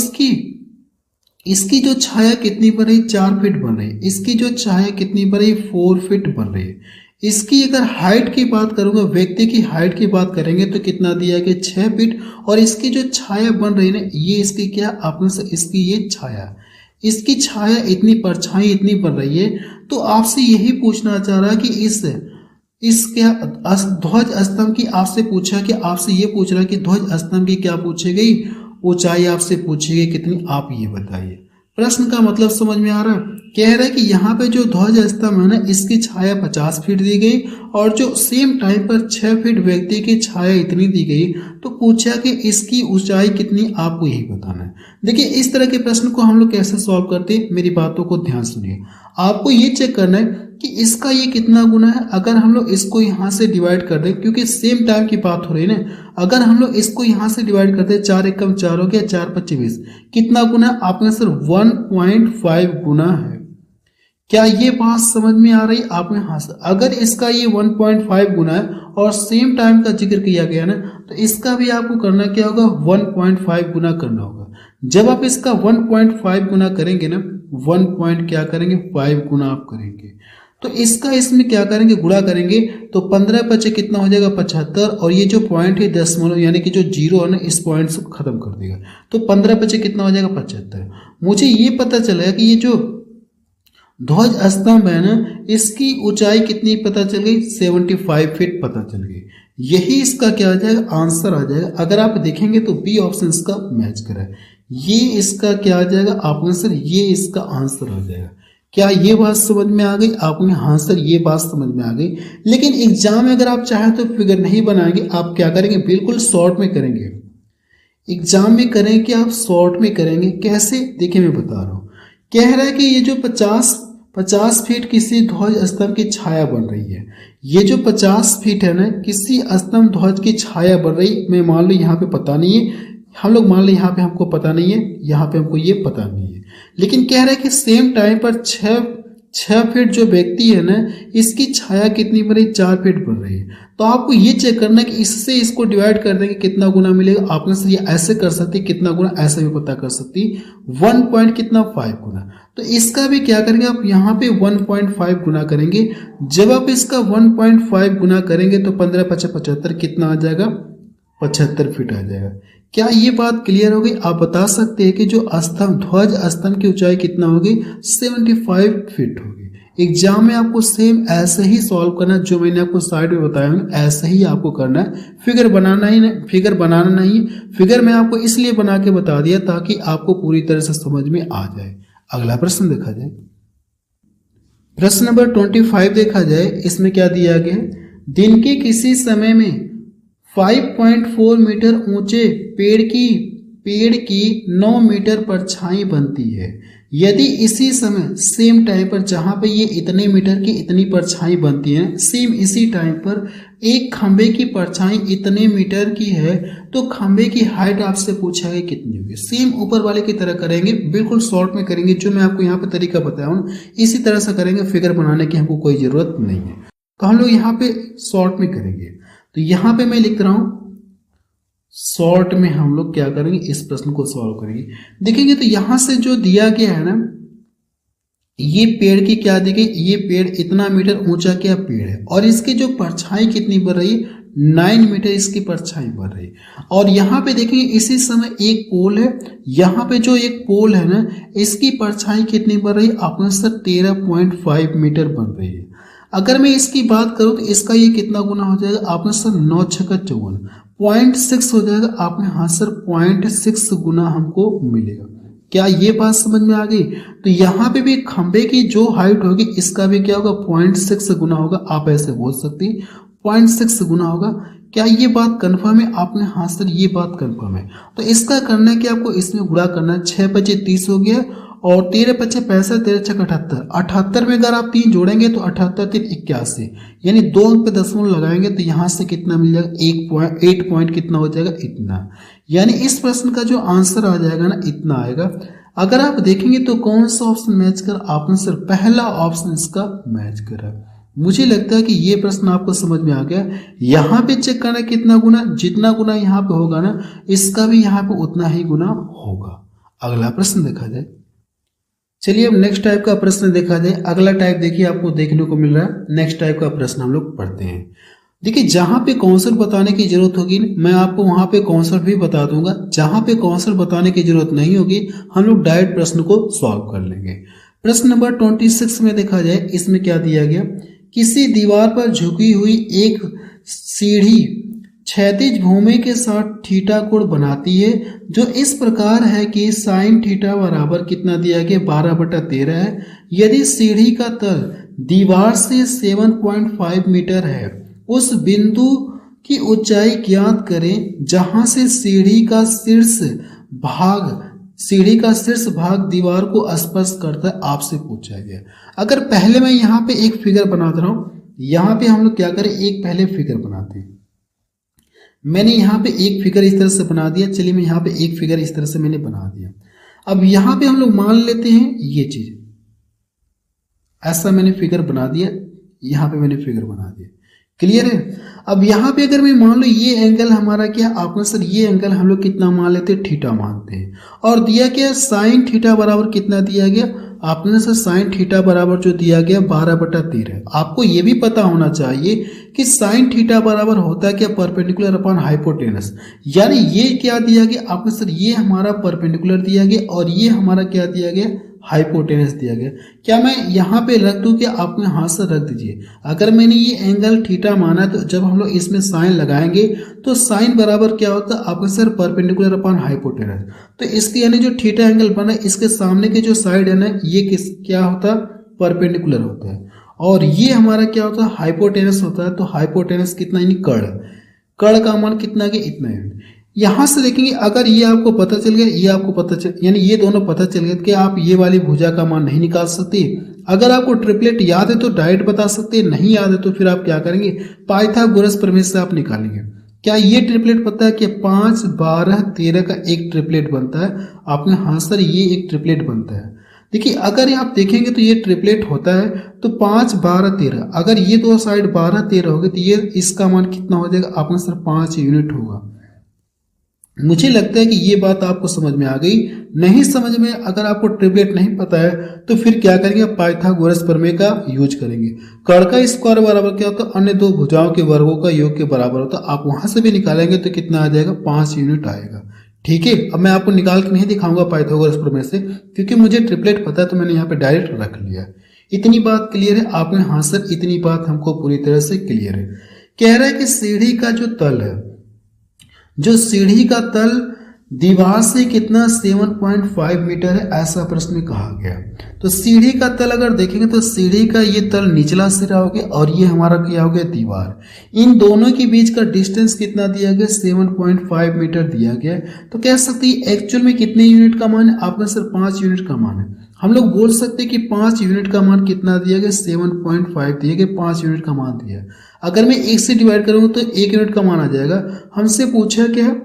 इसकी जो छाया कितनी बन रही, 4 फीट बन रही है। इसकी जो छाया कितनी बन रही, 4 फीट बन रही है। इसकी अगर हाइट की बात करूंगा, व्यक्ति की हाइट की बात करेंगे तो कितना दिया गया, 6 फीट। और इसकी जो छाया बन रही है ना, ये इसकी क्या, आपने से इसकी ये छाया, इसकी छाया इतनी, परछाई इतनी बन रही है, तो आपसे यही पूछना चाह रहा है कि इस क्या ध्वज स्तंभ की आपसे पूछा कि आपसे ये पूछ रहा है कि ध्वज स्तंभ की क्या पूछी गई, ऊंचाई आपसे पूछी गई कितनी, आप ये बताइए। प्रश्न का मतलब समझ में आ रहा है? कह रहा है कि यहाँ पे जो ध्वज स्तंभ है ना, इसकी छाया 50 फीट दी गई और जो सेम टाइम पर 6 फीट व्यक्ति की छाया इतनी दी गई, तो पूछा कि इसकी ऊंचाई कितनी, आपको यही बताना है। देखिए इस तरह के प्रश्न को हम लोग कैसे सॉल्व करते हैं, मेरी बातों को ध्यान सुनिए। आपको ये चेक करना है कि इसका ये कितना गुना है। अगर हम लोग इसको यहाँ से डिवाइड कर दें, क्योंकि सेम टाइम की बात हो रही है ना, अगर हम लोग इसको यहाँ से डिवाइड करते हैं, 4 एकम 4 हो गया, 4 25 20, कितना गुना है? आपका आंसर 1.5 गुना है। क्या ये बात समझ में आ रही? आपने हाँ, अगर इसका ये 1.5 गुना है और सेम टाइम का जिक्र किया गया ना, तो इसका भी आपको करना क्या होगा? 1.5 गुना करना होगा। जब आप इसका 1.5 गुना करेंगे ना, 1 पॉइंट क्या करेंगे, 5 गुना आप करेंगे, तो इसका इसमें क्या करेंगे, गुणा करेंगे, तो 15 पचे कितना हो जाएगा, 75, और ये जो पॉइंट है दशमलव यानी कि जो जीरो है ना, इस पॉइंट से खत्म कर देगा, तो 15 पचे कितना हो जाएगा, 75। मुझे ये पता चला कि ये जो ध्वज स्तंभ है ना, इसकी ऊंचाई कितनी पता चल गई, 75 फीट पता चल गई। यही इसका क्या आ जाएगा, आंसर आ जाएगा। अगर आप देखेंगे तो बी ऑप्शन इसका मैच करा है, ये इसका क्या आ जाएगा, आपका आंसर, ये इसका आंसर आ जाएगा। क्या ये बात समझ में आ गई? आपने हाँ सर ये बात समझ में आ गई। लेकिन एग्जाम में अगर आप चाहें तो फिगर नहीं बनाएंगे, आप क्या करेंगे, बिल्कुल शॉर्ट में करेंगे। एग्जाम में करें कि आप शॉर्ट में करेंगे, कैसे, देखिए मैं बता रहा हूँ। कह रहा है कि ये जो 50 फीट किसी ध्वज स्तंभ की छाया बन रही है, ये जो 50 फीट है ना, किसी स्तंभ ध्वज की छाया बन रही, मैं मान लो यहाँ पे पता नहीं है, हम लोग मान लें यहाँ पे हमको पता नहीं है, यहाँ पे हमको ये पता नहीं है, लेकिन कह रहा है कि सेम टाइम पर 6 फीट जो व्यक्ति है ना, इसकी छाया कितनी बन रही, 4 फीट बन रही है। तो आपको ये चेक करना है कि इससे इसको डिवाइड कर देंगे कितना गुना मिलेगा। आपने सर ये ऐसे कर सकती, कितना गुना, ऐसे भी पता कर सकती, 1 पॉइंट कितना, 5 गुना। तो इसका भी क्या करेंगे आप, यहाँ पे 1.5 गुना करेंगे। जब आप इसका 1.5 गुना करेंगे तो 15 पचे 75 कितना आ जाएगा, 75 फीट आ जाएगा। क्या ये बात क्लियर हो गई? आप बता सकते हैं कि जो स्तंभ, ध्वज स्तंभ की ऊंचाई कितना होगी, 75 फीट होगी। एग्जाम में आपको सेम ऐसे ही सॉल्व करना, जो मैंने आपको साइड में बताया हूँ, ऐसे ही आपको करना है। फिगर बनाना नहीं, फिगर मैं आपको इसलिए बना के बता दिया ताकि आपको पूरी तरह से समझ में आ जाए। अगला प्रश्न देखा जाए, प्रश्न नंबर 25 देखा जाए। इसमें क्या दिया गया है, दिन के किसी समय में 5.4 मीटर ऊंचे पेड़ की 9 मीटर परछाई बनती है। यदि इसी समय सेम टाइम पर, जहां पे ये इतने मीटर की इतनी परछाई बनती है, सेम इसी टाइम पर एक खंबे की परछाई इतने मीटर की है, तो खंबे की हाइट आपसे पूछा है कितनी होगी। सेम ऊपर वाले की तरह करेंगे, बिल्कुल शॉर्ट में करेंगे, जो मैं आपको यहाँ पे तरीका बताया हूँ इसी तरह से करेंगे। फिगर बनाने की हमको कोई जरूरत नहीं है, तो हम लोग यहाँ पे शॉर्ट में करेंगे। तो यहाँ पे मैं लिख रहा हूं शॉर्ट में हम लोग क्या करेंगे, इस प्रश्न को सॉल्व करेंगे। देखेंगे तो यहां से जो दिया गया है ना, ये पेड़ की क्या दी गई, ये पेड़ इतना मीटर ऊंचा क्या पेड़ है, और इसकी जो परछाई कितनी बढ़ रही है, 9 मीटर इसकी परछाई बढ़ रही है। और यहाँ पे देखेंगे इसी समय एक पोल है, यहाँ पे जो एक पोल है ना, इसकी परछाई कितनी बढ़ रही है, आपका आंसर 13.5 मीटर बन रही है। अगर मैं इसकी बात करूं तो इसका ये कितना गुना हो जाएगा, आपने सर 9 छक्का 54, 0.6 हो जाएगा। आपने हाँ सर 0.6 गुना हमको मिलेगा। क्या ये बात समझ में आ गई? तो यहाँ पे भी खंबे की जो हाइट होगी, इसका भी क्या होगा, 0.6 गुना होगा। आप ऐसे बोल सकते हैं 0.6 गुना होगा। क्या ये बात कंफर्म है? आपने हाँ सर ये बात कंफर्म है। तो इसका करना है कि आपको इसमें गुणा करना है, 6 पचे 30 हो गया, और 13 पचे 65, 13 छक 78, 78 में अगर आप 3 जोड़ेंगे तो 78 3 81, यानी 2 अंक पे दशमलव लगाएंगे तो यहाँ से कितना मिल जाएगा, 8 पॉइंट कितना हो जाएगा, इतना। यानी इस प्रश्न का जो आंसर आ जाएगा ना, इतना आएगा। अगर आप देखेंगे तो कौन सा ऑप्शन मैच कर, आपने सर पहला ऑप्शन इसका मैच करा। मुझे लगता है कि ये प्रश्न आपको समझ में आ गया। यहाँ पे चेक करना कितना गुना, जितना गुना यहाँ पे होगा ना, इसका भी यहाँ पे उतना ही गुना होगा। अगला प्रश्न देखा जाए। चलिए अब नेक्स्ट टाइप का प्रश्न देखा जाए। अगला टाइप देखिए आपको देखने को मिल रहा है, नेक्स्ट टाइप का प्रश्न हम लोग पढ़ते हैं। देखिए जहां पे कॉन्सेप्ट बताने की जरूरत होगी मैं आपको वहां पे कॉन्सेप्ट भी बता दूंगा, जहां पे कॉन्सेप्ट बताने की जरूरत नहीं होगी हम लोग डायरेक्ट प्रश्न को सॉल्व कर लेंगे। प्रश्न नंबर 26 में देखा जाए, इसमें क्या दिया गया, किसी दीवार पर झुकी हुई एक सीढ़ी क्षैतिज भूमि के साथ थीटा कोण बनाती है जो इस प्रकार है कि साइन थीटा बराबर कितना दिया गया 12/13 है। यदि सीढ़ी का तल दीवार से 7.5 मीटर है, उस बिंदु की ऊंचाई ज्ञात करें जहां से सीढ़ी का शीर्ष भाग दीवार को स्पर्श करता है, आपसे पूछा गया। अगर पहले मैं यहाँ पे एक फिगर बना रहा हूं, यहाँ पे हम लोग क्या करें, एक पहले फिगर बनाते हैं। मैंने यहाँ पे एक फिगर इस तरह से बना दिया, चलिए मैं यहाँ पे एक फिगर इस तरह से मैंने बना दिया। अब यहाँ पे हम लोग मान लेते हैं ये चीज, ऐसा मैंने फिगर बना दिया, यहाँ पे मैंने फिगर बना दिया, क्लियर है। अब यहाँ पे अगर मैं मान लो ये एंगल हमारा क्या, आपने सर ये एंगल हम लोग कितना मान लेते हैं, थीटा मानते हैं, और दिया क्या साइन थीटा बराबर कितना दिया गया, आपने सर साइन थीटा बराबर जो दिया गया 12/13। आपको ये भी पता होना चाहिए कि साइन थीटा बराबर होता है क्या, परपेंडिकुलर अपॉन हाइपोटेनस, यानी ये क्या दिया गया आपने सर, ये हमारा परपेंडिकुलर दिया गया और ये हमारा क्या दिया गया, हाइपोटेनस दिया गया। क्या मैं यहाँ पे रख दूं कि आपने हाथ से रख दीजिए। अगर मैंने ये एंगल थीटा माना तो जब हम लोग इसमें साइन लगाएंगे तो साइन बराबर क्या होता है आपके सर, परपेंडिकुलर अपॉन हाइपोटेनस। तो इसके यानी जो थीटा एंगल बना इसके सामने के जो साइड है ना, ये क्या होता है, परपेंडिकुलर होता है, और ये हमारा क्या होता है, हाइपोटेनस होता है। तो हाइपोटेनस कितना, यानी कड़ का मान कितना गया, इतना है। यहां से देखेंगे अगर ये आपको पता चल गया, ये आपको पता चल, यानी ये दोनों पता चल गया कि आप ये वाली भुजा का मान नहीं निकाल सकते। अगर आपको ट्रिपलेट याद है तो डायरेक्ट बता सकते हैं, नहीं याद है तो फिर आप क्या करेंगे, पाइथागोरस प्रमेय से आप निकालेंगे। क्या ये ट्रिपलेट पता है कि 5, 12, 13 का एक ट्रिपलेट बनता है, आपने हाँ सर ये एक ट्रिपलेट बनता है। देखिए अगर आप देखेंगे तो ये ट्रिपलेट होता है, तो 5, 12, 13, अगर ये दो साइड 12, 13 हो गए तो ये इसका मान कितना हो जाएगा, आपने सर 5 यूनिट होगा। मुझे लगता है कि ये बात आपको समझ में आ गई। नहीं समझ में, अगर आपको ट्रिपलेट नहीं पता है तो फिर क्या करेंगे, पाइथागोरस प्रमेय का यूज करेंगे। कड़ का स्क्वायर बराबर क्या होता है, अन्य दो भुजाओं के वर्गों का योग के बराबर होता है। आप वहां से भी निकालेंगे तो कितना आ जाएगा, 5 यूनिट आएगा। ठीक है, अब मैं आपको निकाल के नहीं दिखाऊंगा पाइथागोरस प्रमेय से, क्योंकि मुझे ट्रिपलेट पता है तो मैंने यहाँ पे डायरेक्ट रख लिया। इतनी बात क्लियर है आपने, हाँ सर इतनी बात हमको पूरी तरह से क्लियर है। कह रहा है कि सीढ़ी का जो तल है, जो सीढ़ी का तल दीवार से कितना 7.5 मीटर है, ऐसा प्रश्न में कहा गया। तो सीढ़ी का तल अगर देखेंगे तो सीढ़ी का ये तल निचला सिरा हो गया और ये हमारा क्या हो गया, दीवार। इन दोनों के बीच का डिस्टेंस कितना दिया गया, 7.5 मीटर दिया गया। तो कह सकते हैं एक्चुअल में कितने यूनिट का मान है, आपका सिर्फ 5 यूनिट का मान है। हम लोग बोल सकते हैं कि 5 यूनिट का मान कितना दिया गया, 7.5 दिया गया, 5 यूनिट का मान दिया। अगर मैं 1 से डिवाइड करूंगा तो 1 यूनिट का मान आ जाएगा। हमसे पूछा क्या है,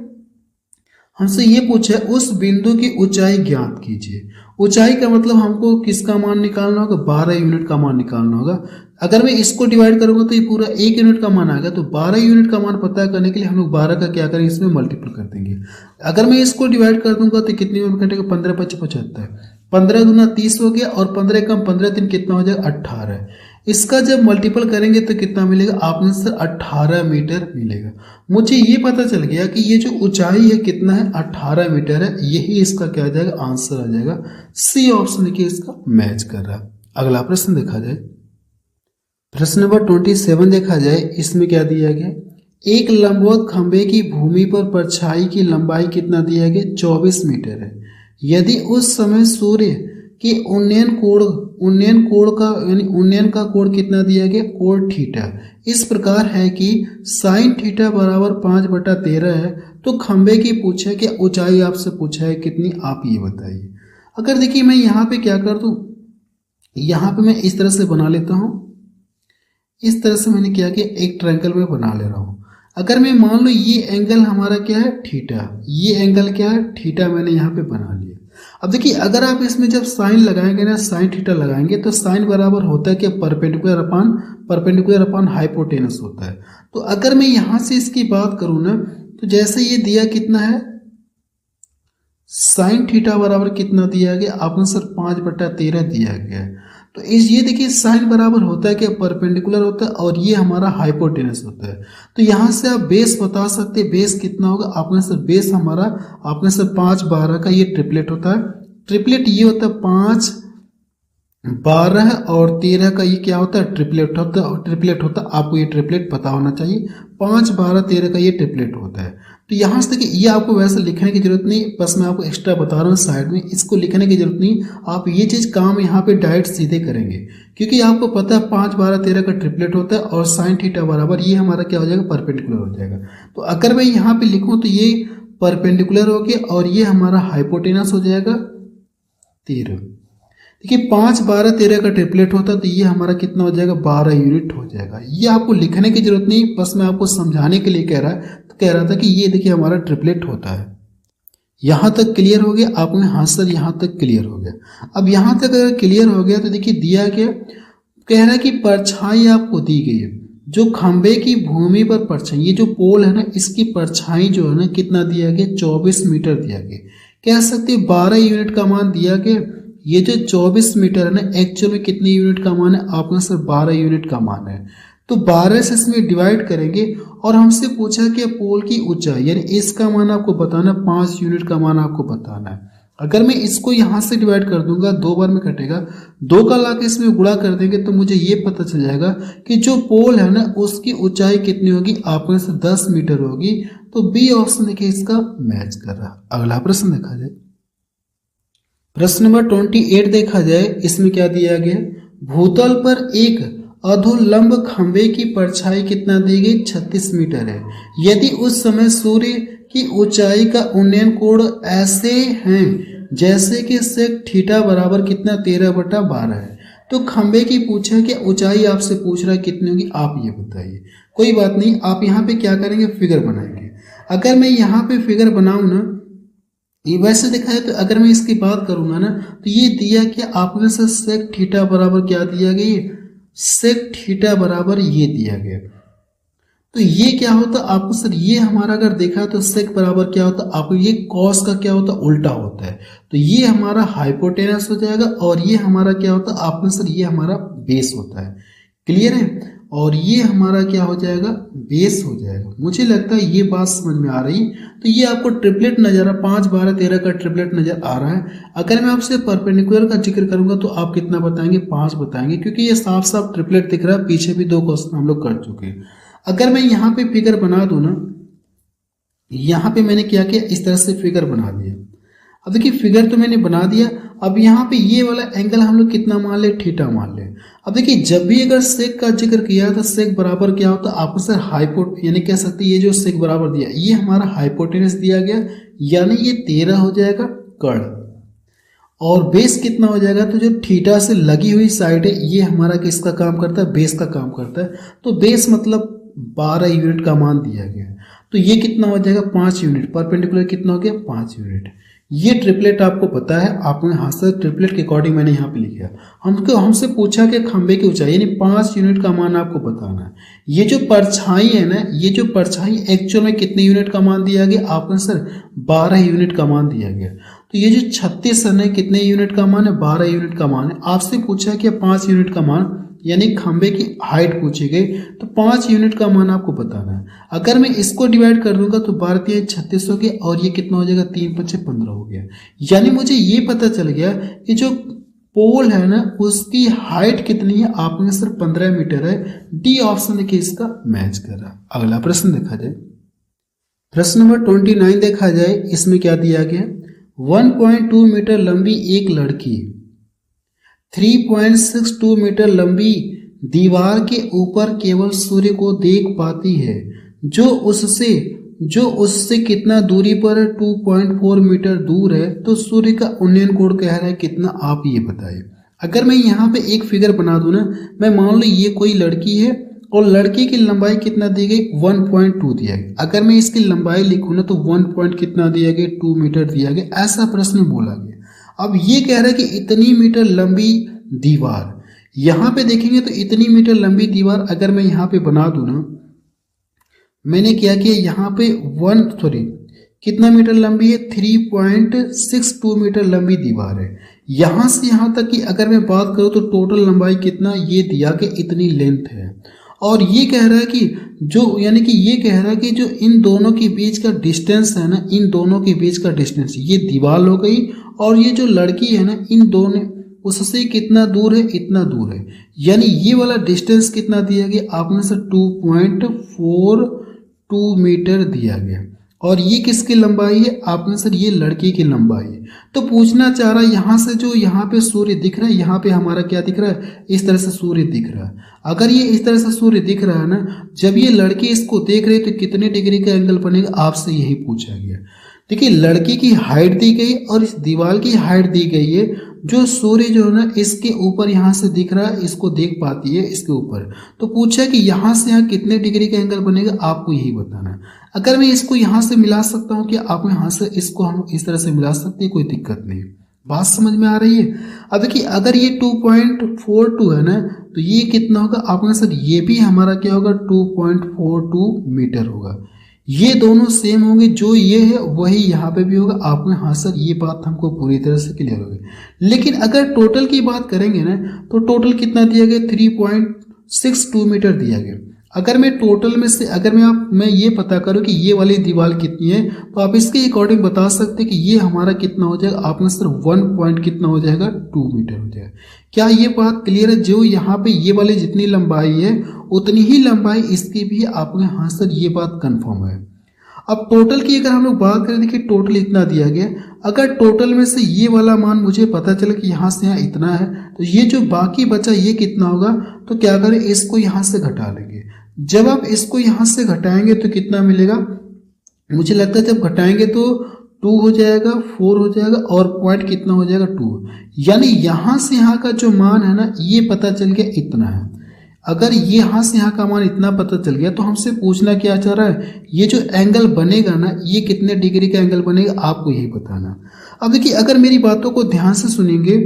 हमसे ये पूछा है उस बिंदु की ऊंचाई ज्ञात कीजिए। ऊंचाई का मतलब हमको किसका मान निकालना होगा, 12 यूनिट का मान निकालना होगा। अगर मैं इसको डिवाइड करूंगा तो ये पूरा 1 यूनिट का मान आएगा। तो 12 यूनिट का मान पता करने के लिए हम लोग 12 का क्या करेंगे, इसमें मल्टीपल कर देंगे। अगर मैं इसको डिवाइड कर दूंगा तो कितने में कटेगा, 15 × 5 = 75, 15 दूना 30 हो गया, और 15 कम 15 3 कितना हो जाएगा, 18। इसका जब मल्टीपल करेंगे तो कितना मिलेगा, आपने सर 18 मीटर मिलेगा। मुझे ये पता चल गया कि ये जो ऊंचाई है कितना है, 18 मीटर है। यही इसका क्या आ जाएगा, आंसर आ जाएगा। सी ऑप्शन देखिए इसका मैच कर रहा है। अगला प्रश्न देखा जाए, प्रश्न नंबर 27 देखा जाए, इसमें क्या दिया गया, एक लंबवत खंभे की भूमि पर परछाई की लंबाई कितना दिया गया, 24 मीटर है। यदि उस समय सूर्य के उन्नयन का कोण कितना दिया गया, कोण थीटा इस प्रकार है कि साइन थीटा बराबर 5/13 है। तो खंभे की पूछा कि ऊंचाई आपसे पूछा है कितनी, आप ये बताइए। अगर देखिए मैं यहाँ पे क्या कर दूं, यहाँ पे मैं इस तरह से बना लेता हूँ। इस तरह से मैंने क्या किया, एक ट्रायंगल में बना ले रहा हूँ। अगर मैं मान लो ये एंगल हमारा क्या है, थीटा, ये एंगल क्या है, थीटा, मैंने यहाँ पे बना लिया। अब देखिए अगर आप इसमें जब साइन लगाएंगे ना, साइन थीटा लगाएंगे तो साइन बराबर होता है कि परपेंडिकुलर अपॉन हाइपोटेनस होता है। तो अगर मैं यहाँ से इसकी बात करूँ ना, तो जैसे ये दिया कितना है साइन थीटा बराबर कितना दिया गया, आपने सर 5/13 दिया गया है। तो इस ये देखिए साइन बराबर होता है क्या, परपेंडिकुलर होता है, और ये हमारा हाइपोटेनस होता है। तो यहाँ से आप बेस बता सकते हैं, बेस कितना होगा, आपने सर बेस हमारा आपने सर 5/12 का ये ट्रिपलेट होता है। ट्रिपलेट ये होता है 5, 12 और 13 का ये क्या होता है, ट्रिपलेट होता है। ट्रिपलेट होता है, आपको ये ट्रिपलेट पता होना चाहिए, 5, 12, 13 का ये ट्रिपलेट होता है। तो यहाँ से देखिए ये आपको वैसे लिखने की जरूरत नहीं, बस मैं आपको एक्स्ट्रा बता रहा हूँ साइड में, इसको लिखने की जरूरत नहीं। आप ये चीज़ काम यहाँ पे डायरेक्ट सीधे करेंगे, क्योंकि आपको पता है 5, 12, 13 का ट्रिपलेट होता है, और साइन थीटा बराबर ये हमारा क्या हो जाएगा, परपेंडिकुलर हो जाएगा। तो अगर मैं यहाँ पे लिखूँ तो ये परपेंडिकुलर हो गया, और ये हमारा हाइपोटेनस हो जाएगा 13। देखिए 5, 12, 13 का ट्रिपलेट होता है, तो ये हमारा कितना हो जाएगा, 12 यूनिट हो जाएगा। ये आपको लिखने की जरूरत नहीं, बस मैं आपको समझाने के लिए कह रहा था कि ये देखिए हमारा ट्रिपलेट होता है। यहाँ तक क्लियर हो गया आपने, हाँ सर यहाँ तक क्लियर हो गया। अब यहाँ तक अगर क्लियर हो गया तो देखिए दिया गया, कह रहा है कि परछाई आपको दी गई है, जो खंबे की भूमि पर परछाई, ये जो पोल है ना, इसकी परछाई जो है ना कितना दिया गया, 24 मीटर दिया गया। कह सकते 12 यूनिट का मान दिया गया। ये जो 24 मीटर है ना, एक्चुअल में कितने यूनिट का मान है, आपने सर 12 यूनिट का मान है। तो 12 से इसमें डिवाइड करेंगे, और हमसे पूछा कि पोल की ऊंचाई, यानी इसका मान आपको बताना, 5 यूनिट का मान आपको बताना है। अगर मैं इसको यहाँ से डिवाइड कर दूंगा, 2 बार में कटेगा, 2 का लाके इसमें गुणा कर देंगे, तो मुझे ये पता चल जाएगा कि जो पोल है ना उसकी ऊंचाई कितनी होगी, आपने से 10 मीटर होगी। तो बी ऑप्शन देखिए इसका मैच कर रहा है। अगला प्रश्न देखा जाए, प्रश्न नंबर 28 देखा जाए, इसमें क्या दिया गया, भूतल पर एक अधोलंब खंबे की परछाई कितना दी गई, 36 मीटर है। यदि उस समय सूर्य की ऊंचाई का उन्नयन कोण ऐसे हैं जैसे कि सेक थीटा बराबर कितना, 13/12 है, तो खंबे की पूछा कि ऊंचाई आपसे पूछ रहा है कितनी होगी, आप ये बताइए। कोई बात नहीं, आप यहाँ पे क्या करेंगे, फिगर बनाएंगे। अगर मैं यहाँ पे फिगर बनाऊं ना, ये वैसे देखा है, तो अगर मैं इसकी बात करूंगा ना, तो ये दिया कि आपने से सेक थीटा बराबर क्या दिया गया, सेक थीटा बराबर ये दिया गया। तो ये क्या होता आपको सर, ये हमारा अगर देखा तो सेक बराबर क्या होता, आपको ये कॉस का क्या होता, उल्टा होता है। तो ये हमारा हाइपोटेनस हो जाएगा, और ये हमारा क्या होता, आपने सर ये हमारा बेस होता है। क्लियर है, और ये हमारा क्या हो जाएगा, बेस हो जाएगा। मुझे लगता है ये बात समझ में आ रही। तो ये आपको ट्रिपलेट नजर आ, 5, 12, 13 का ट्रिपलेट नजर आ रहा है। अगर मैं आपसे परपेंडिकुलर का जिक्र करूंगा तो आप कितना बताएंगे, 5 बताएंगे, क्योंकि ये साफ साफ ट्रिपलेट दिख रहा है। पीछे भी 2 क्वेश्चन हम लोग कर चुके हैं। अगर मैं यहाँ पे फिगर बना दूं ना, यहाँ पे मैंने क्या किया, इस तरह से फिगर बना दिया। अब देखिए फिगर तो मैंने बना दिया। अब यहाँ पे ये वाला एंगल हम लोग कितना मान ले, थीटा मान ले। अब देखिए जब भी अगर सेक का जिक्र किया तो सेक बराबर क्या होता, आपको सर हाइपोट, यानी कह सकते ये जो सेक बराबर दिया, ये हमारा हाइपोटेनस दिया गया, यानी ये 13 हो जाएगा कर्ण, और बेस कितना हो जाएगा, तो जो थीटा से लगी हुई साइड है ये हमारा किसका काम करता है, बेस का काम करता है। तो बेस मतलब 12 यूनिट का मान दिया गया। तो ये कितना हो जाएगा, 5 यूनिट। परपेंडिकुलर कितना हो गया, 5 यूनिट। ये ट्रिपलेट आपको पता है, आपने हाँ सर ट्रिपलेट के अकॉर्डिंग मैंने यहाँ पे लिखा। हमसे पूछा कि खंबे की ऊंचाई, यानी 5 यूनिट का मान आपको बताना है। ये जो परछाई है ना, ये जो परछाई एक्चुअल में कितने यूनिट का मान दिया गया, आपने सर 12 यूनिट का मान दिया गया। तो ये जो 36 है कितने यूनिट का मान है, 12 यूनिट का मान है। आपसे पूछा कि 5 यूनिट का मान, यानी खंबे की हाइट पूछी गई, तो 5 यूनिट का मान आपको बताना है। अगर मैं इसको डिवाइड कर दूंगा तो 12 × 36 हो गया, और ये कितना हो जाएगा, 3 × 5 = 15 हो गया। यानी मुझे ये पता चल गया कि जो पोल है ना उसकी हाइट कितनी है, आपने सिर्फ 15 मीटर है। डी ऑप्शन देखिए इसका मैच कर रहा है। अगला प्रश्न देखा जाए, प्रश्न नंबर 29 देखा जाए, इसमें क्या दिया गया, 1.2 मीटर लंबी एक लड़की 3.62 मीटर लंबी दीवार के ऊपर केवल सूर्य को देख पाती है, जो उससे कितना दूरी पर है, 2.4 मीटर दूर है। तो सूर्य का उन्नयन कोण कह रहा है कितना, आप ये बताइए। अगर मैं यहाँ पे एक फिगर बना दूं ना, मैं मान लो ये कोई लड़की है, और लड़की की लंबाई कितना दी गई, 1.2 दिया गया। अगर मैं इसकी लंबाई लिखूँ ना तो 1 पॉइंट कितना दिया गया, 2 मीटर दिया गया। ऐसा प्रश्न बोला गया। अब ये कह रहा है कि इतनी मीटर लंबी दीवार, यहाँ पे देखेंगे तो इतनी मीटर लंबी दीवार अगर मैं यहाँ पे बना दूं ना, मैंने क्या किया, यहाँ पे कितना मीटर लंबी है? 3.62 मीटर लंबी दीवार है। यहाँ से यहाँ तक की अगर मैं बात करूँ तो टोटल लंबाई कितना ये दिया कि इतनी लेंथ है। और ये कह रहा है कि जो यानी कि ये कह रहा है कि जो इन दोनों के बीच का डिस्टेंस है ना, इन दोनों के बीच का डिस्टेंस, ये दीवार हो गई और ये जो लड़की है ना, इन दोनों उससे कितना दूर है? इतना दूर है। यानी ये वाला डिस्टेंस कितना दिया गया? आपने सर 2.42 मीटर दिया गया। और ये किसकी लंबाई है? आपने सर ये लड़की की लंबाई है। तो पूछना चाह रहा है यहाँ से जो यहाँ पे सूर्य दिख रहा है, यहाँ पे हमारा क्या दिख रहा है? इस तरह से सूर्य दिख रहा है। अगर ये इस तरह से सूर्य दिख रहा है ना, जब ये लड़की इसको देख रही है तो कितने डिग्री का एंगल बनेगा? आपसे यही पूछा गया। देखिए लड़की की हाइट दी गई और इस दीवार की हाइट दी गई है। जो सूर्य जो है ना इसके ऊपर यहाँ से दिख रहा है, इसको देख पाती है इसके ऊपर। तो पूछा कि यहाँ से यहाँ कितने डिग्री का एंगल बनेगा? आपको यही बताना है। अगर मैं इसको यहाँ से मिला सकता हूँ, कि आप यहाँ से इसको हम इस तरह से मिला सकते हैं, कोई दिक्कत नहीं। बात समझ में आ रही है? अब देखिए अगर ये 2.42 है ना, तो ये कितना होगा? आपने सर ये भी हमारा क्या होगा? 2.42 मीटर होगा। ये दोनों सेम होंगे, जो ये है वही यहाँ पे भी होगा। आपने हाँ सर ये बात हमको पूरी तरह से क्लियर हो गई। लेकिन अगर टोटल की बात करेंगे ना, तो टोटल कितना दिया गया? 3.62 मीटर दिया गया। अगर मैं टोटल में से अगर मैं ये पता करूँ कि ये वाली दीवार कितनी है, तो आप इसके अकॉर्डिंग बता सकते हैं कि ये हमारा कितना हो जाएगा। आपने सिर्फ 1 पॉइंट कितना हो जाएगा? 2 मीटर हो जाएगा। क्या ये बात क्लियर है? जो यहाँ पे ये वाली जितनी लंबाई है उतनी ही लंबाई इसकी भी है। आपने हाँ सर ये बात कंफर्म है। अब टोटल की अगर हम लोग बात करें, देखिए टोटल इतना दिया गया। अगर टोटल में से ये वाला मान मुझे पता चले कि यहाँ से यहाँ इतना है, तो ये जो बाकी बचा ये कितना होगा? तो क्या करें, इसको यहाँ से घटा लेंगे। जब आप इसको यहाँ से घटाएंगे तो कितना मिलेगा? मुझे लगता है जब घटाएंगे तो 2 हो जाएगा, 4 हो जाएगा और पॉइंट कितना हो जाएगा? 2। यानी यहाँ से यहाँ का जो मान है ना, ये पता चल गया इतना है। अगर ये यहाँ से यहाँ का मान इतना पता चल गया, तो हमसे पूछना क्या चाह रहा है? ये जो एंगल बनेगा ना, ये कितने डिग्री का एंगल बनेगा? आपको यही बताना। अब देखिए अगर मेरी बातों को ध्यान से सुनेंगे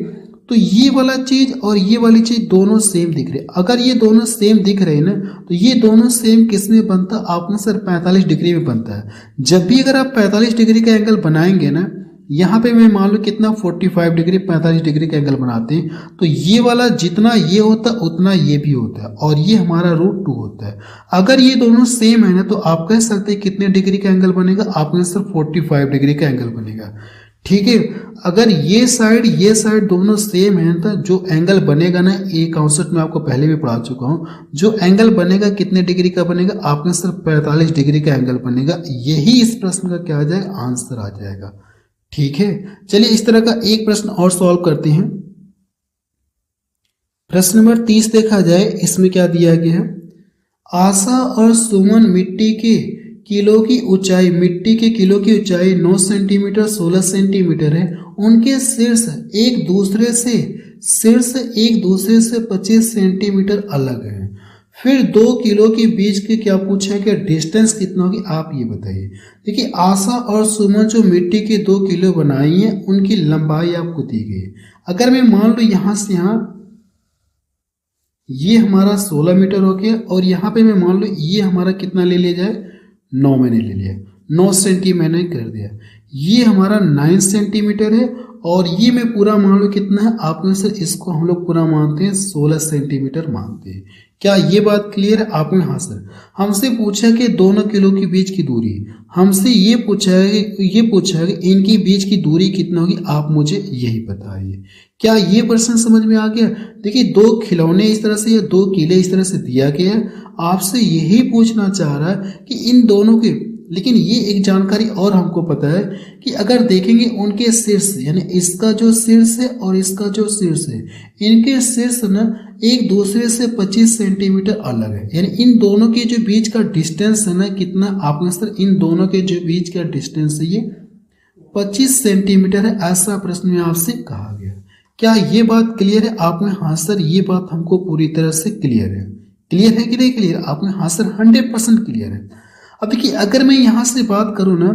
तो ये वाला चीज और ये वाली चीज दोनों सेम दिख रहे। अगर ये दोनों सेम दिख रहे हैं ना, तो ये दोनों सेम किस में बनता है? आपने सर 45 डिग्री में बनता है। जब भी अगर आप 45 डिग्री का एंगल बनाएंगे ना, यहाँ पे मैं मान लो कितना 45 डिग्री 45 डिग्री का एंगल बनाते हैं, तो ये वाला जितना ये होता है उतना ये भी होता है और ये हमारा √2 होता है। अगर ये दोनों सेम है ना, तो आप कह सकते हैं कितने डिग्री का एंगल बनेगा? आपने सिर्फ 45 डिग्री का एंगल बनेगा। ठीक है। अगर ये साइड दोनों सेम है, तो जो एंगल बनेगा ना, ये कॉन्सेप्ट में आपको पहले भी पढ़ा चुका हूँ, जो एंगल बनेगा कितने डिग्री का बनेगा? आपने सिर्फ 45 डिग्री का एंगल बनेगा। यही इस प्रश्न का क्या आ जाएगा? आंसर आ जाएगा। ठीक है। चलिए इस तरह का एक प्रश्न और सॉल्व करते हैं। प्रश्न नंबर 30 देखा जाए, इसमें क्या दिया गया है? आशा और सुमन मिट्टी के किलो की ऊंचाई 9 सेंटीमीटर 16 सेंटीमीटर है। उनके शीर्ष एक दूसरे से 25 सेंटीमीटर अलग है। फिर 2 किलो के बीच के क्या पूछा है कि डिस्टेंस कितना होगी? आप ये बताइए। देखिए आशा और सुमन जो मिट्टी के 2 किलो बनाई है, उनकी लंबाई आपको दी गई है। अगर मैं मान लो यहाँ से यहाँ ये हमारा 16 मीटर हो गया और यहाँ पे मैं मान लो ये हमारा कितना ले लिया जाए? 9 मैंने ले लिया, 9 सेंटीमीटर मैंने कर दिया। ये हमारा 9 सेंटीमीटर है और ये मैं पूरा मान लो कितना है? आपने से इसको हम लोग पूरा मानते हैं 16 सेंटीमीटर मानते हैं। क्या ये बात क्लियर है? आपने हाँ सर। हमसे पूछा कि दोनों किलो के बीच की दूरी, हमसे ये पूछा है कि इनके बीच की दूरी कितना होगी? आप मुझे यही बताइए। क्या ये प्रश्न समझ में आ गया? देखिए 2 खिलौने इस तरह से या 2 किले इस तरह से दिया गया है। आपसे यही पूछना चाह रहा है कि इन दोनों के, लेकिन ये एक जानकारी और हमको पता है कि अगर देखेंगे उनके शीर्ष, यानी इसका जो शीर्ष है और इसका जो शीर्ष है, इनके शीर्ष ना एक दूसरे से 25 सेंटीमीटर अलग है। यानी इन दोनों के जो बीच का डिस्टेंस है ना कितना? आपने सर इन दोनों के जो बीच का डिस्टेंस है ये 25 सेंटीमीटर है। ऐसा प्रश्न में आपसे कहा गया। क्या ये बात क्लियर है? आपने हाँ सर ये बात हमको पूरी तरह से क्लियर है। क्लियर है कि नहीं क्लियर? आपने हाँ सर 100% क्लियर है। अब देखिए अगर मैं यहाँ से बात करूँ ना,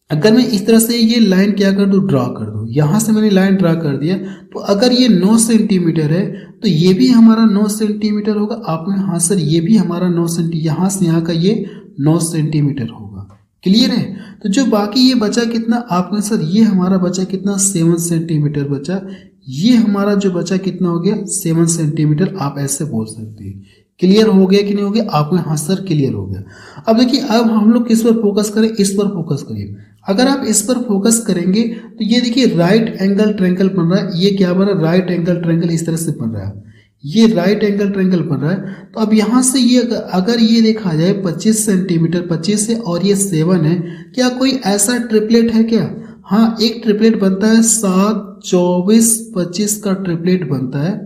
अगर मैं इस तरह से ये लाइन क्या कर दूँ? ड्रा कर दूँ। यहाँ से मैंने लाइन ड्रा कर दिया, तो अगर ये 9 सेंटीमीटर है तो ये भी हमारा 9 सेंटीमीटर होगा। आपने हाँ सर ये भी हमारा 9 सेंटीमीटर, यहाँ से यहाँ का ये 9 सेंटीमीटर होगा। क्लियर है। तो जो बाकी ये बचा कितना आपका सर, ये हमारा बचा कितना 7 सेंटीमीटर बचा। ये हमारा जो बचा कितना हो गया 7 सेंटीमीटर, आप ऐसे बोल सकते हैं। क्लियर हो गया कि नहीं हो गया आपको, हाँ सर क्लियर हो गया। अब देखिए अब हम लोग किस पर फोकस करें, इस पर फोकस करिए। अगर आप इस पर फोकस करेंगे तो ये देखिए राइट एंगल ट्रायंगल बन रहा है। ये क्या बन रहा है, राइट एंगल ट्रायंगल इस तरह से बन रहा है, ये राइट एंगल ट्रायंगल बन रहा है। तो अब यहाँ से ये अगर ये देखा जाए 25 सेंटीमीटर 25 से और ये 7 है, क्या कोई ऐसा ट्रिपलेट है क्या? हाँ एक ट्रिपलेट बनता है, 7 24 25 का ट्रिपलेट बनता है।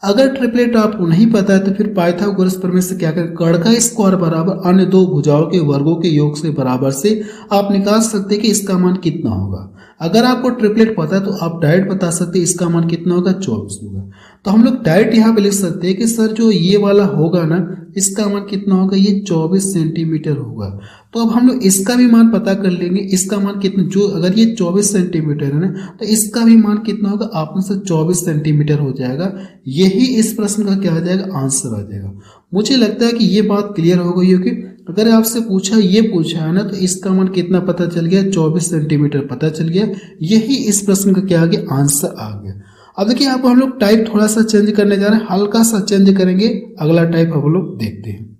अगर ट्रिपलेट आपको नहीं पता है तो फिर पाइथागोरस प्रमेय से क्या करें, कर्ण का स्क्वायर बराबर अन्य दो भुजाओं के वर्गों के योग से बराबर से आप निकाल सकते हैं कि इसका मान कितना होगा। अगर आपको ट्रिपलेट पता है तो आप डायरेक्ट बता सकते हैं इसका मान कितना होगा, 24 होगा। तो हम लोग डायरेक्ट यहाँ पे लिख सकते हैं कि सर जो ये वाला होगा ना, इसका मान कितना होगा, ये 24 सेंटीमीटर होगा। तो अब हम लोग इसका भी मान पता कर लेंगे, इसका मान कितना, जो अगर ये 24 सेंटीमीटर है ना तो इसका भी मान कितना होगा, आप में से 24 सेंटीमीटर हो जाएगा। यही इस प्रश्न का क्या आ जाएगा, आंसर आ जाएगा। मुझे लगता है कि ये बात क्लियर हो गई होगी। अगर आपसे ये पूछा है ना तो इसका मान कितना पता चल गया, 24 सेंटीमीटर पता चल गया। यही इस प्रश्न का क्या आ गया, आंसर आ गया। अब देखिए आप हम लोग टाइप थोड़ा सा चेंज करने जा रहे हैं, हल्का सा चेंज करेंगे। अगला टाइप हम लोग देखते हैं।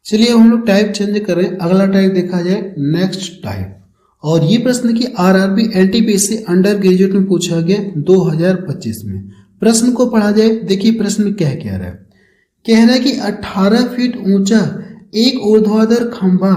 चलिए हम लोग टाइप चेंज करें, अगला टाइप देखा जाए नेक्स्ट टाइप। और ये प्रश्न की आरआरबी एनटीपीसी अंडर ग्रेजुएट में पूछा गया 2025 में। प्रश्न को पढ़ा जाए, देखिए प्रश्न में क्या कह रहा है। कह रहा है कि 18 फीट ऊंचा एक ऊर्ध्वाधर खंभा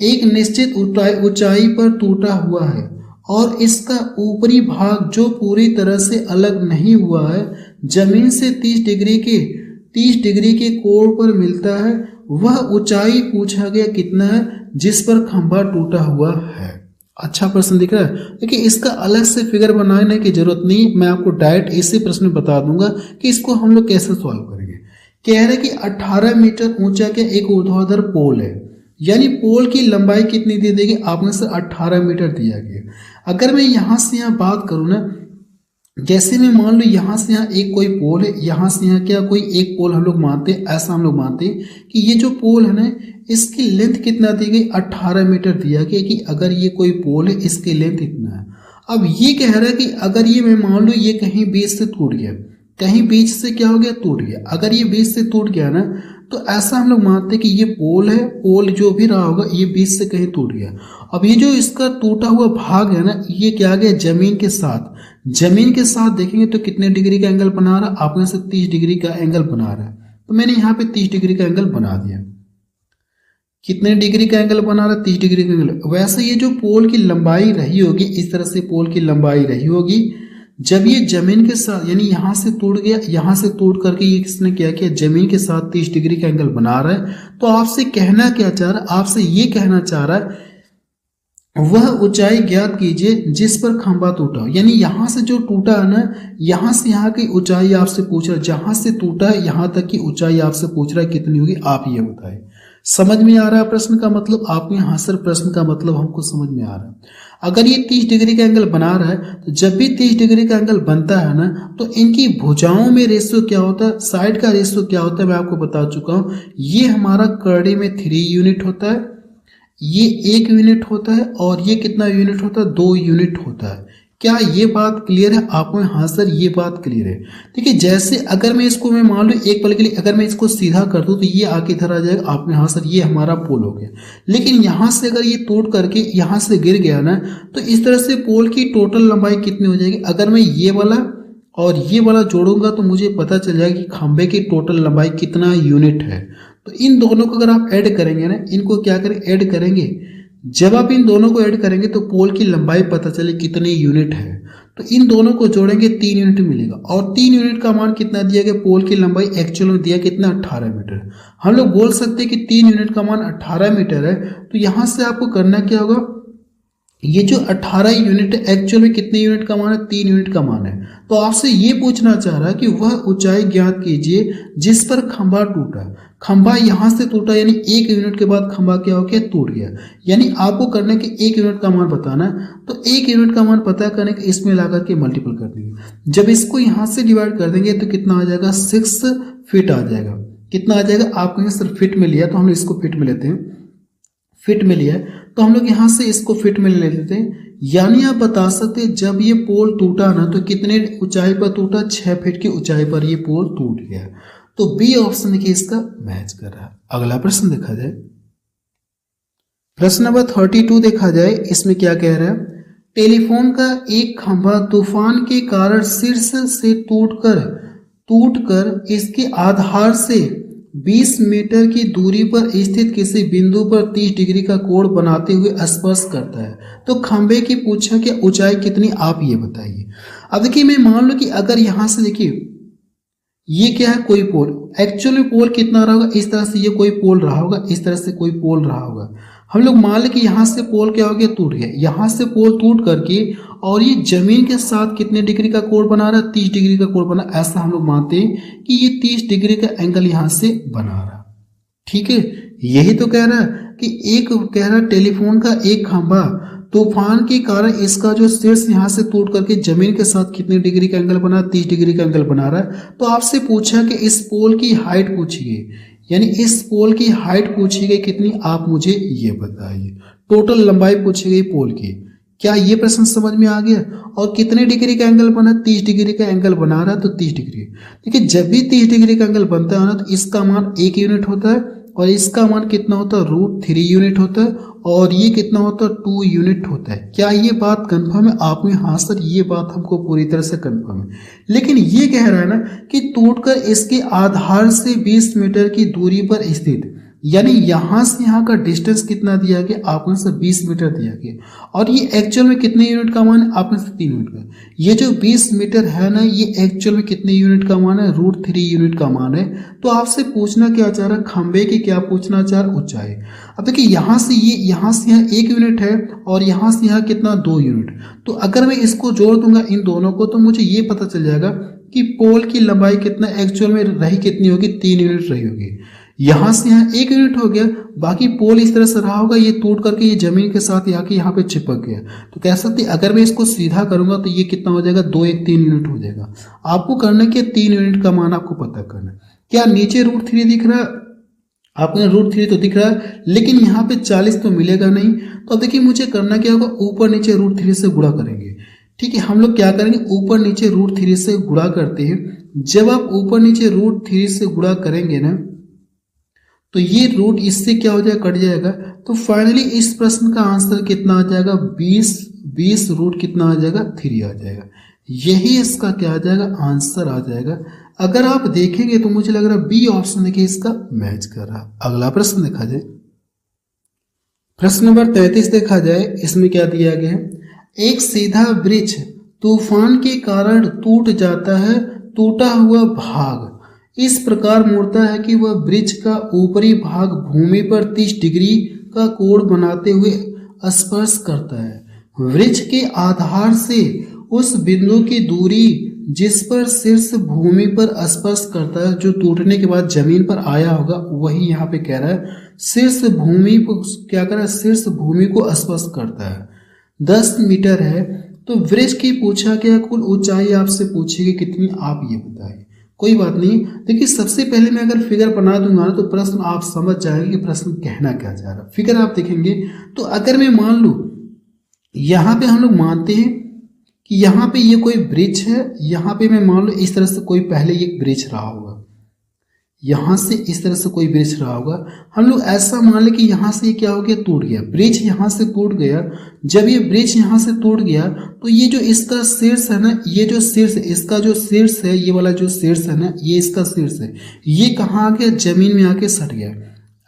एक निश्चित ऊंचाई पर टूटा हुआ है और इसका ऊपरी भाग जो पूरी तरह से अलग नहीं हुआ है जमीन से 30 डिग्री के कोण पर मिलता है। वह ऊंचाई पूछा गया कितना है जिस पर खंभा टूटा हुआ है। अच्छा प्रश्न दिख रहा है। देखिए इसका अलग से फिगर बनाने की जरूरत नहीं, मैं आपको डायरेक्ट इसी प्रश्न में बता दूंगा कि इसको हम लोग कैसे सॉल्व करेंगे। कह रहे कि 18 मीटर ऊंचा के एक ऊर्ध्वाधर पोल है, यानी पोल की लंबाई कितनी दे देगी, आपने से 18 मीटर दिया गया। अगर मैं यहां से यहां बात करूं ना, जैसे मैं मान लो यहां से यहाँ एक कोई पोल है, यहां से यहाँ क्या कोई एक पोल हम लोग मानते हैं, ऐसा हम लोग मानते हैं कि ये जो पोल है ना इसकी लेंथ कितना दी गई, 18 मीटर दिया गया कि अगर ये कोई पोल है इसकी लेंथ इतना है। अब ये कह रहा है कि अगर ये मैं मान लो ये कहीं बीच से टूट गया, कहीं बीच से क्या हो गया, टूट गया। अगर ये बीच से टूट गया ना तो ऐसा हम लोग मानते हैं कि ये पोल है, पोल जो भी रहा होगा ये बीच से कहीं टूट गया। अब ये जो इसका टूटा हुआ भाग है ना, ये क्या गया जमीन के साथ देखेंगे तो कितने डिग्री का एंगल बना रहा है, आपने से 30 डिग्री का एंगल बना रहा है। तो मैंने यहाँ पे 30 डिग्री का एंगल बना दिया। कितने डिग्री का एंगल बना रहा है, 30 डिग्री का एंगल। वैसे ये जो पोल की लंबाई रही होगी, इस तरह से पोल की लंबाई रही होगी, जब ये जमीन के साथ यानी यहां से टूट गया, यहां से टूट करके ये किसने क्या किया, जमीन के साथ 30 डिग्री का एंगल बना रहा है। तो आपसे कहना क्या चाह रहा है, आपसे ये कहना चाह रहा है वह ऊंचाई ज्ञात कीजिए जिस पर खंभा टूटा हो। यानी यहां से जो टूटा है ना, यहां से यहाँ की ऊंचाई आपसे पूछ रहा है, जहां से टूटा है यहां तक की ऊंचाई आपसे पूछ रहा है कितनी होगी, आप ये बताएं। समझ में आ रहा है प्रश्न का मतलब, आपको यहाँ सर प्रश्न का मतलब हमको समझ में आ रहा है। अगर ये 30 डिग्री का एंगल बना रहा है तो जब भी 30 डिग्री का एंगल बनता है ना तो इनकी भुजाओं में रेशियो क्या होता है, साइड का रेशियो क्या होता है, मैं आपको बता चुका हूं। ये हमारा करड़ी में 3 यूनिट होता है, ये 1 यूनिट होता है और ये कितना यूनिट होता है, 2 यूनिट होता है। क्या ये बात क्लियर है आपको? हाँ सर ये बात क्लियर है। देखिए जैसे अगर मैं इसको मैं मान लो एक पल के लिए अगर मैं इसको सीधा कर दूं तो ये आके इधर आ जाएगा, आपने हाँ सर ये हमारा पोल हो गया। लेकिन यहां से अगर ये टूट करके यहां से गिर गया ना तो इस तरह से पोल की टोटल लंबाई कितनी हो जाएगी। अगर मैं ये वाला और ये वाला जोड़ूंगा तो मुझे पता चल जाएगा कि खंभे की टोटल लंबाई कितना यूनिट है। तो इन दोनों को अगर आप ऐड करेंगे ना, इनको क्या करें, ऐड करेंगे। जब आप इन दोनों को ऐड करेंगे तो पोल की लंबाई पता चले कितनी यूनिट है। तो इन दोनों को जोड़ेंगे 3 यूनिट मिलेगा और 3 यूनिट का मान कितना दिया गया, पोल की लंबाई एक्चुअल में दिया कितना, 18 मीटर। हम लोग बोल सकते हैं कि 3 यूनिट का मान 18 मीटर है। तो यहां से आपको करना क्या होगा, ये जो 18 यूनिट एक्चुअल में कितने यूनिट का मान है, 3 यूनिट का मान है। तो आपसे ये पूछना चाह रहा है कि वह ऊंचाई ज्ञात कीजिए जिस पर खंभा टूटा। खंभा यहां से टूटा यानी 1 यूनिट के बाद खंभा क्या हो गया, टूट गया। यानी आपको करने के 1 यूनिट का मान बताना है। तो 1 यूनिट का मान पता करने के इसमें लाकर के मल्टीपल कर देंगे। जब इसको यहां से डिवाइड कर देंगे तो कितना आ जाएगा, 6 फीट आ जाएगा। कितना आ जाएगा, आपको सिर्फ फीट में लिया तो हम इसको फीट में लेते हैं। फीट में लिया है, तो हम लोग यहाँ से इसको फीट में ले लेते हैं। यानी आप बता सकते हैं जब ये पोल टूटा ना तो कितने ऊंचाई पर टूटा, 6 फीट की ऊंचाई पर ये पोल टूट गया। तो बी ऑप्शन देखिए इसका मैच कर रहा है। अगला प्रश्न देखा जाए, प्रश्न नंबर 32 देखा जाए, इसमें क्या कह रहा है, टेलीफोन का एक खंभा तूफान के कारण शीर्ष से टूटकर इसके आधार से 20 मीटर की दूरी पर स्थित किसी बिंदु पर 30 डिग्री का कोण बनाते हुए स्पर्श करता है, तो खंभे की पूछा कि ऊंचाई कितनी, आप ये बताइए। अब देखिए मैं मान लो कि अगर यहां से देखिए ये क्या है, कोई पोल, एक्चुअल में पोल कितना रहा होगा, इस तरह से ये कोई पोल रहा होगा, इस तरह से कोई पोल रहा होगा। हम लोग मान लें कि यहाँ से पोल क्या हो गया, टूट गया। यहाँ से पोल टूट करके और ये जमीन के साथ कितने डिग्री का कोण बना रहा है, 30 डिग्री का कोण बना। ऐसा हम लोग मानते हैं कि ये 30 डिग्री का एंगल यहाँ से बना रहा। ठीक है, यही तो कह रहा है कि एक कह रहा टेलीफोन का एक खंभा तूफान के कारण इसका जो शीर्ष यहाँ से टूट करके जमीन के साथ कितने डिग्री का एंगल बना, 30 डिग्री का एंगल बना रहा है। तो आपसे पूछा कि इस पोल की हाइट पूछी गई, यानी इस पोल की हाइट पूछी गई कितनी, आप मुझे ये बताइए। टोटल लंबाई पूछी गई पोल की। क्या ये प्रश्न समझ में आ गया? और कितने डिग्री का एंगल बना, 30 डिग्री का एंगल बना रहा है, तो 30 डिग्री। देखिए जब भी 30 डिग्री का एंगल बनता है ना तो इसका मान 1 यूनिट होता है और इसका मान कितना होता है, √3 यूनिट होता है, और ये कितना होता है, 2 यूनिट होता है। क्या ये बात कंफर्म है? आप में हाँ सर ये बात हमको पूरी तरह से कंफर्म है। लेकिन ये कह रहा है ना कि टूटकर इसके आधार से 20 मीटर की दूरी पर स्थित, यानी यहां से यहाँ का डिस्टेंस कितना दिया गया, आपने से 20 मीटर दिया गया। और ये एक्चुअल में कितने यूनिट का मान है, आपने से 3 यूनिट का। ये जो 20 मीटर है ना, ये एक्चुअल में कितने यूनिट का मान है, √3 यूनिट का मान है। तो आपसे पूछना क्या चाह रहा है, खंबे की क्या पूछना चाह रहा, ऊंचाई। अब देखिए यहाँ से यहाँ 1 यूनिट है और यहाँ से यहाँ कितना, 2 यूनिट। तो अगर मैं इसको जोड़ दूंगा इन दोनों को तो मुझे ये पता चल जाएगा कि पोल की लंबाई कितना एक्चुअल में रही, कितनी होगी, 3 यूनिट रही होगी। यहां से यहाँ 1 यूनिट हो गया, बाकी पोल इस तरह से रहा होगा, ये टूट करके ये जमीन के साथ आके यहाँ पे चिपक गया। तो कह सकते अगर मैं इसको सीधा करूंगा तो ये कितना हो जाएगा, 2 1 3 यूनिट हो जाएगा। आपको करना क्या, 3 यूनिट का मान आपको पता करना है। क्या नीचे √3 दिख रहा है, आपको √3 तो दिख रहा है, लेकिन यहाँ पे 40 तो मिलेगा नहीं। तो अब देखिए मुझे करना क्या होगा, ऊपर नीचे √3 से गुणा करेंगे। ठीक है, हम लोग क्या करेंगे, ऊपर नीचे √3 से गुणा करते हैं। जब आप ऊपर नीचे √3 से गुणा करेंगे ना तो ये रूट इससे क्या हो जाएगा, कट जाएगा। तो फाइनली इस प्रश्न का आंसर कितना आ जाएगा, 20 रूट कितना आ जाएगा, 3 आ जाएगा। यही इसका क्या आ जाएगा, आंसर आ जाएगा। अगर आप देखेंगे तो मुझे लग रहा है बी ऑप्शन देखिए इसका मैच कर रहा है। अगला प्रश्न देखा जाए, प्रश्न नंबर 33 देखा जाए, इसमें क्या दिया गया है, एक सीधा वृक्ष तूफान के कारण टूट जाता है, टूटा हुआ भाग इस प्रकार मुड़ता है कि वह वृक्ष का ऊपरी भाग भूमि पर 30 डिग्री का कोण बनाते हुए स्पर्श करता है। वृक्ष के आधार से उस बिंदु की दूरी जिस पर शीर्ष भूमि पर स्पर्श करता है, जो टूटने के बाद जमीन पर आया होगा, वही यहाँ पे कह रहा है शीर्ष भूमि को क्या कर रहा है, शीर्ष भूमि को स्पर्श करता है, 10 मीटर है। तो वृक्ष की पूछा क्या, कुल ऊंचाई आपसे पूछेगी कितनी, आप ये बताइए। कोई बात नहीं, देखिए सबसे पहले मैं अगर फिगर बना दूंगा ना तो प्रश्न आप समझ जाएंगे कि प्रश्न कहना क्या चाह रहा है। फिगर आप देखेंगे तो अगर मैं मान लूं यहाँ पे हम लोग मानते हैं कि यहाँ पे ये कोई ब्रिज है, यहाँ पे मैं मान लो इस तरह से कोई पहले एक ब्रिज रहा होगा, यहाँ से इस तरह से कोई ब्रिज रहा होगा। हम लोग ऐसा मान ले कि यहाँ से क्या हो गया, टूट गया, ब्रिज यहाँ से टूट गया। जब ये ब्रिज यहाँ से टूट गया तो ये जो इसका शीर्ष है ना, ये जो शीर्ष, इसका जो शीर्ष है, ये वाला जो शीर्ष है ना, ये इसका शीर्ष है, ये कहाँ आ गया, जमीन में आके सट गया।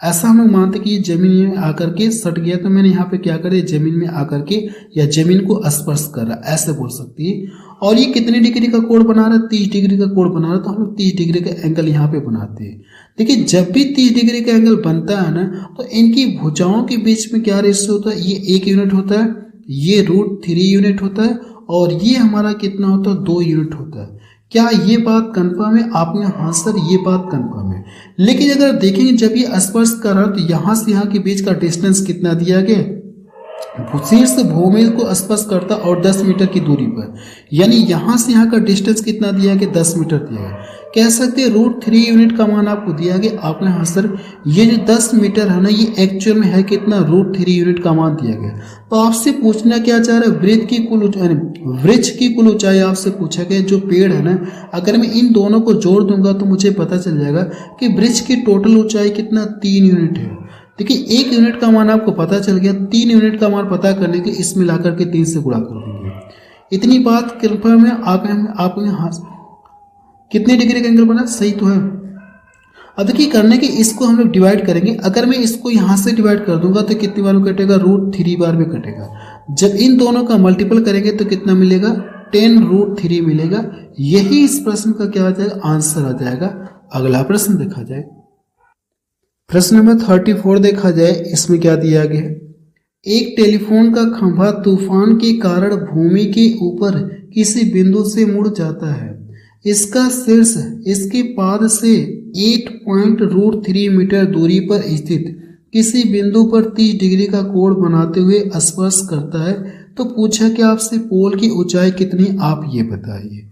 ऐसा हम लोग मानते कि ये जमीन में आकर के सट गया, तो मैंने यहाँ पे क्या करे, जमीन में आकर के या जमीन को स्पर्श कर रहा, ऐसे बोल सकती है। और ये कितने डिग्री का कोण बना रहा है, 30 डिग्री का कोण बना रहा है। तो हम लोग 30 डिग्री का एंगल यहाँ पे बनाते हैं। देखिए जब भी 30 डिग्री का एंगल बनता है ना तो इनकी भुजाओं के बीच में क्या रेशियो होता है, ये 1 यूनिट होता है, ये √3 यूनिट होता है, और ये हमारा कितना होता है, 2 यूनिट होता है। क्या ये बात कंफर्म है? आपने हाँ सर ये बात कंफर्म है। लेकिन अगर देखेंगे जब ये स्पर्श कर रहा है तो यहाँ से यहाँ के बीच का डिस्टेंस कितना दिया गया, शीर्ष भूमि को स्पर्श करता और 10 मीटर की दूरी पर, यानी यहाँ से यहाँ का डिस्टेंस कितना दिया गया, 10 मीटर दिया गया। कह सकते हैं √3 यूनिट का मान आपको दिया गया। आपने हाँ सर ये जो 10 मीटर है ना, ये एक्चुअल में है कितना, √3 यूनिट का मान दिया गया। तो आपसे पूछना क्या चाह रहा है, वृक्ष की कुल ऊंचाई आपसे पूछा गया। जो पेड़ है ना, अगर मैं इन दोनों को जोड़ दूंगा तो मुझे पता चल जाएगा कि वृक्ष की टोटल ऊंचाई कितना, 3 यूनिट है। देखिए 1 यूनिट का मान आपको पता चल गया, 3 यूनिट का मान पता करने के इसमें लाकर के 3 से गुणा कर देंगे। इतनी बात कंफर्म है। आप यहाँ कितने डिग्री का एंगल बना, सही तो है। अब देखिए करने के इसको हम लोग डिवाइड करेंगे। अगर मैं इसको यहाँ से डिवाइड कर दूंगा तो कितनी बार में कटेगा, √3 बार में कटेगा। जब इन दोनों का मल्टीपल करेंगे तो कितना मिलेगा, 10√3 मिलेगा। यही इस प्रश्न का क्या आ जाएगा, आंसर आ जाएगा। अगला प्रश्न देखा जाए, प्रश्न नंबर 34 देखा जाए। इसमें क्या दिया गया है, एक टेलीफोन का खंभा तूफान के कारण भूमि के ऊपर किसी बिंदु से मुड़ जाता है। इसका शीर्ष इसके पाद से 8.√3 मीटर दूरी पर स्थित किसी बिंदु पर 30 डिग्री का कोण बनाते हुए स्पर्श करता है। तो पूछा कि आपसे पोल की ऊंचाई कितनी, आप ये बताइए।